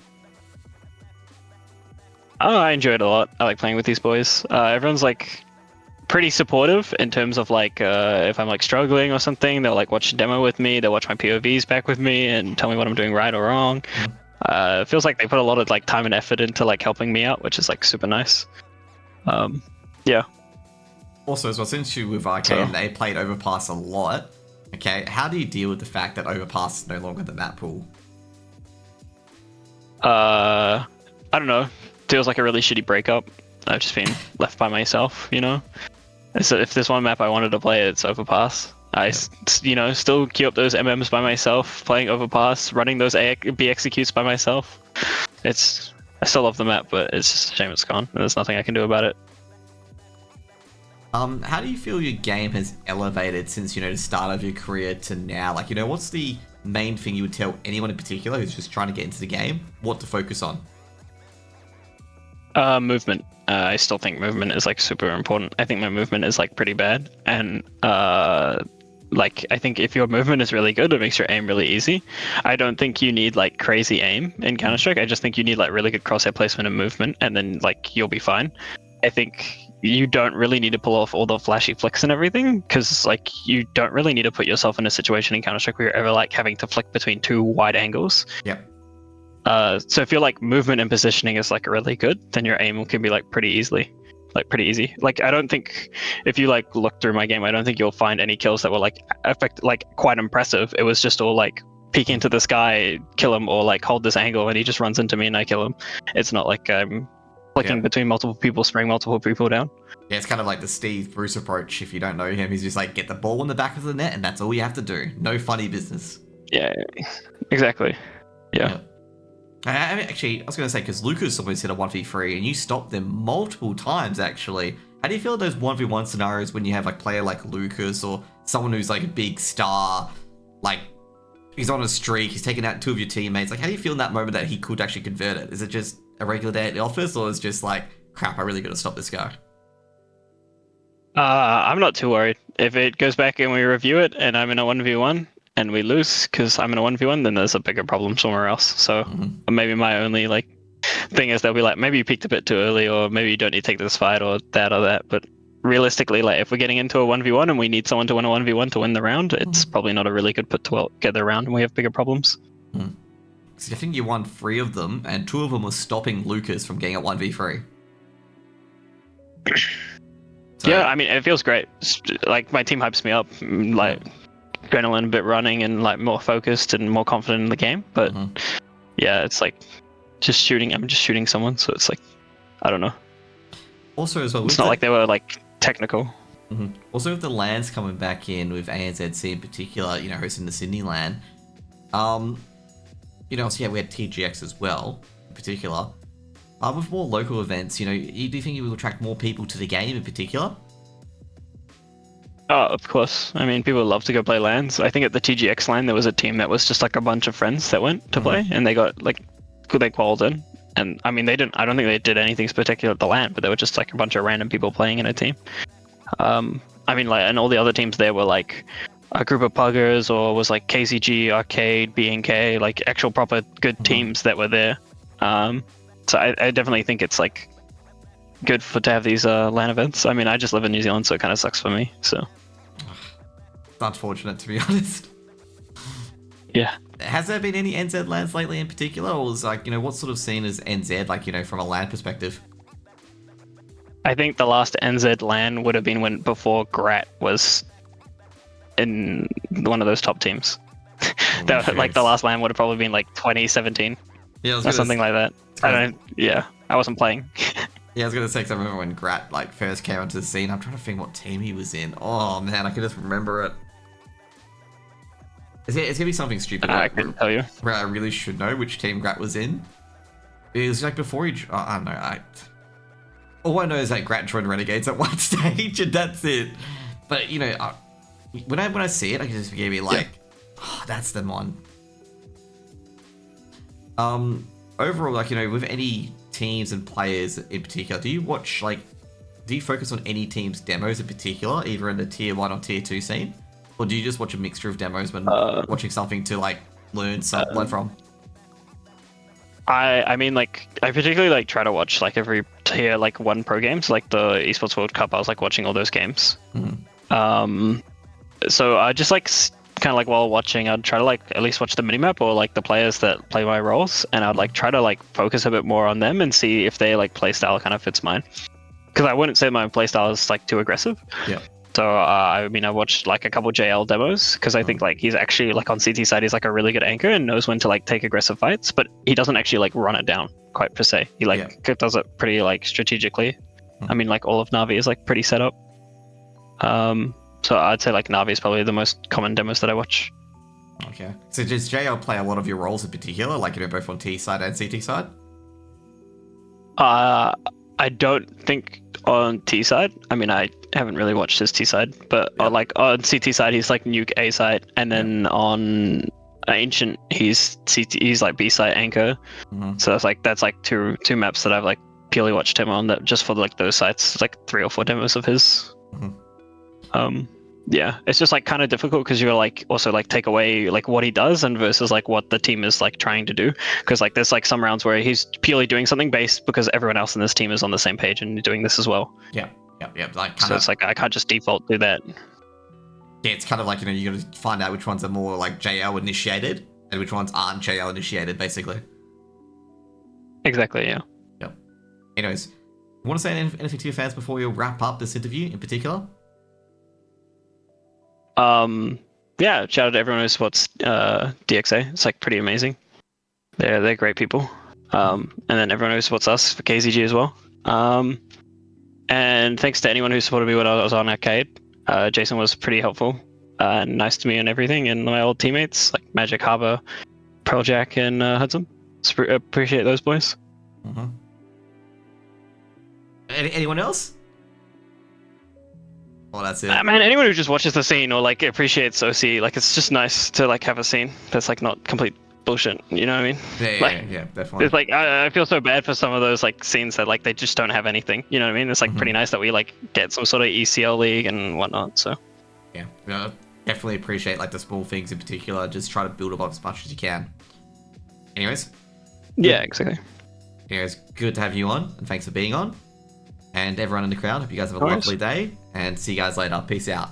Oh, I enjoy it a lot. I like playing with these boys. Everyone's like pretty supportive in terms of like if I'm like struggling or something, they'll like watch a demo with me, they'll watch my POVs back with me and tell me what I'm doing right or wrong. It feels like they put a lot of like time and effort into like helping me out, which is like super nice. Yeah. Also, as well, since you with Arcade and they played Overpass a lot, okay, how do you deal with the fact that Overpass is no longer the map pool? I don't know. Feels like a really shitty breakup. I've just been left by myself, you know? So if there's one map I wanted to play, it's Overpass. I, you know, still queue up those MMs by myself, playing Overpass, running those B executes by myself. I still love the map, but it's just a shame it's gone, and there's nothing I can do about it. How do you feel your game has elevated since, you know, the start of your career to now? Like, you know, what's the main thing you would tell anyone in particular who's just trying to get into the game what to focus on? Movement. I still think movement is like super important. I think my movement is like pretty bad, and like I think if your movement is really good, it makes your aim really easy. I don't think you need like crazy aim in Counter-Strike. I just think you need like really good crosshair placement and movement, and then like you'll be fine. I think you don't really need to pull off all the flashy flicks and everything, because like you don't really need to put yourself in a situation in Counter-Strike where you're ever like having to flick between 2 wide angles. Yep. So if your like movement and positioning is like really good, then your aim can be like pretty easy. Like I don't think if you like look through my game, I don't think you'll find any kills that were like quite impressive. It was just all like peek into the sky, kill him, or like hold this angle and he just runs into me and I kill him. It's not like I'm flicking between multiple people, spraying multiple people down. Yeah, it's kind of like the Steve Bruce approach. If you don't know him, he's just like, get the ball in the back of the net and that's all you have to do. No funny business. Yeah, exactly. Yeah. I mean, actually, I was going to say, because Lucas almost hit a 1v3 and you stopped them multiple times, actually. How do you feel those 1v1 scenarios when you have like player like Lucas or someone who's like a big star, like he's on a streak, he's taking out 2 of your teammates. Like, how do you feel in that moment that he could actually convert it? Is it just a regular day at the office, or is it just like, crap, I really got to stop this guy? I'm not too worried. If it goes back and we review it and I'm in a 1v1, and we lose because I'm in a 1v1, then there's a bigger problem somewhere else. So maybe my only like thing is they'll be like, maybe you peaked a bit too early, or maybe you don't need to take this fight or that. But realistically, like if we're getting into a 1v1 and we need someone to win a 1v1 to win the round, it's probably not a really good put to get the round, and we have bigger problems. So I think you won 3 of them, and 2 of them were stopping Lucas from getting at 1v3. So, yeah, I mean, it feels great. Like my team hypes me up, like adrenaline a bit running and like more focused and more confident in the game. But yeah, it's like just shooting. I'm just shooting someone, so it's like, I don't know. Also, as well, It's not like they were like technical. Also, with the LANs coming back in with ANZC in particular, you know, hosting the Sydney LAN, you know, so yeah, we had TGX as well, in particular. With more local events, you know, do you think it will attract more people to the game in particular? Oh, of course. I mean, people love to go play LANs. I think at the TGX LAN, there was a team that was just like a bunch of friends that went to play, and they got like, they qualified in. And I mean, they didn't. I don't think they did anything spectacular at the LAN, but they were just like a bunch of random people playing in a team. I mean, like, and all the other teams there were like a group of puggers, or was like KZG, Arcade, BNK, like actual proper good teams that were there. So I definitely think it's like good to have these LAN events. I mean, I just live in New Zealand, so it kind of sucks for me. So it's unfortunate, to be honest. Yeah. Has there been any NZ LANs lately in particular, or is like, you know, what sort of scene is NZ like, you know, from a LAN perspective? I think the last NZ LAN would have been before Grat was in one of those top teams. Like the last LAN would have probably been like 2017, or something like that. I wasn't playing. Yeah, I was gonna say, because I remember when Grat like first came onto the scene. I'm trying to think what team he was in. Oh man, I can just remember it. It's gonna be something stupid. I couldn't tell you. Where I really should know which team Grat was in. It was like before he. I don't know. All I know is that Grat joined Renegades at one stage, and that's it. But you know, when I see it, I can just be like, oh, that's the one. Overall, like, you know, with any teams and players in particular, do you focus on any team's demos in particular, either in the tier 1 or tier 2 scene? Or do you just watch a mixture of demos when watching something to like learn from? I mean, like, I particularly like try to watch like every tier like 1 pro games, like the Esports World Cup. I was like watching all those games. So I just like kind of like while watching, I'd try to like at least watch the minimap or like the players that play my roles, and I'd like try to like focus a bit more on them and see if they like playstyle kind of fits mine. Because I wouldn't say my playstyle is like too aggressive. Yeah. So I mean, I watched like a couple JL demos because I think like he's actually like on CT side, he's like a really good anchor and knows when to like take aggressive fights, but he doesn't actually like run it down quite per se. He like does it pretty like strategically. I mean, like all of Na'Vi is like pretty set up. So I'd say like Na'Vi is probably the most common demos that I watch. Okay. So does JL play a lot of your roles in particular, like, you know, both on T side and CT side? I don't think on T side. I mean, I haven't really watched his T side, but like on CT side, he's like Nuke A side, and then on Ancient, he's like B side anchor. So that's like two maps that I've like purely watched him on, that just for like those sites. It's like 3 or 4 demos of his. Yeah, it's just like kind of difficult because you're like also like take away like what he does and versus like what the team is like trying to do, because like there's like some rounds where he's purely doing something based because everyone else in this team is on the same page and doing this as well. Yeah. Like, so it's like I can't just default do that. Yeah, it's kind of like, you know, you got to find out which ones are more like JL initiated and which ones aren't JL initiated, basically. Exactly. Yeah. Yep. Anyways, you want to say anything to your fans before we wrap up this interview in particular? Yeah, shout out to everyone who supports DXA. It's like pretty amazing. They're great people. And then everyone who supports us for KZG as well. And thanks to anyone who supported me when I was on Arcade. Jason was pretty helpful and nice to me and everything, and my old teammates like Magic Harbor, Pearljack, and Hudson. Appreciate those boys. Anyone else? Oh, that's it. Man, anyone who just watches the scene or like appreciates OC, like it's just nice to like have a scene that's like not complete bullshit. You know what I mean? Yeah, definitely. It's like I feel so bad for some of those like scenes that like they just don't have anything. You know what I mean? It's like pretty nice that we like get some sort of ECL league and whatnot. So yeah, definitely appreciate like the small things in particular. Just try to build them up as much as you can. Anyways. Yeah, exactly. Anyways, good to have you on, and thanks for being on. And everyone in the crowd, hope you guys have a lovely day, and see you guys later. Peace out.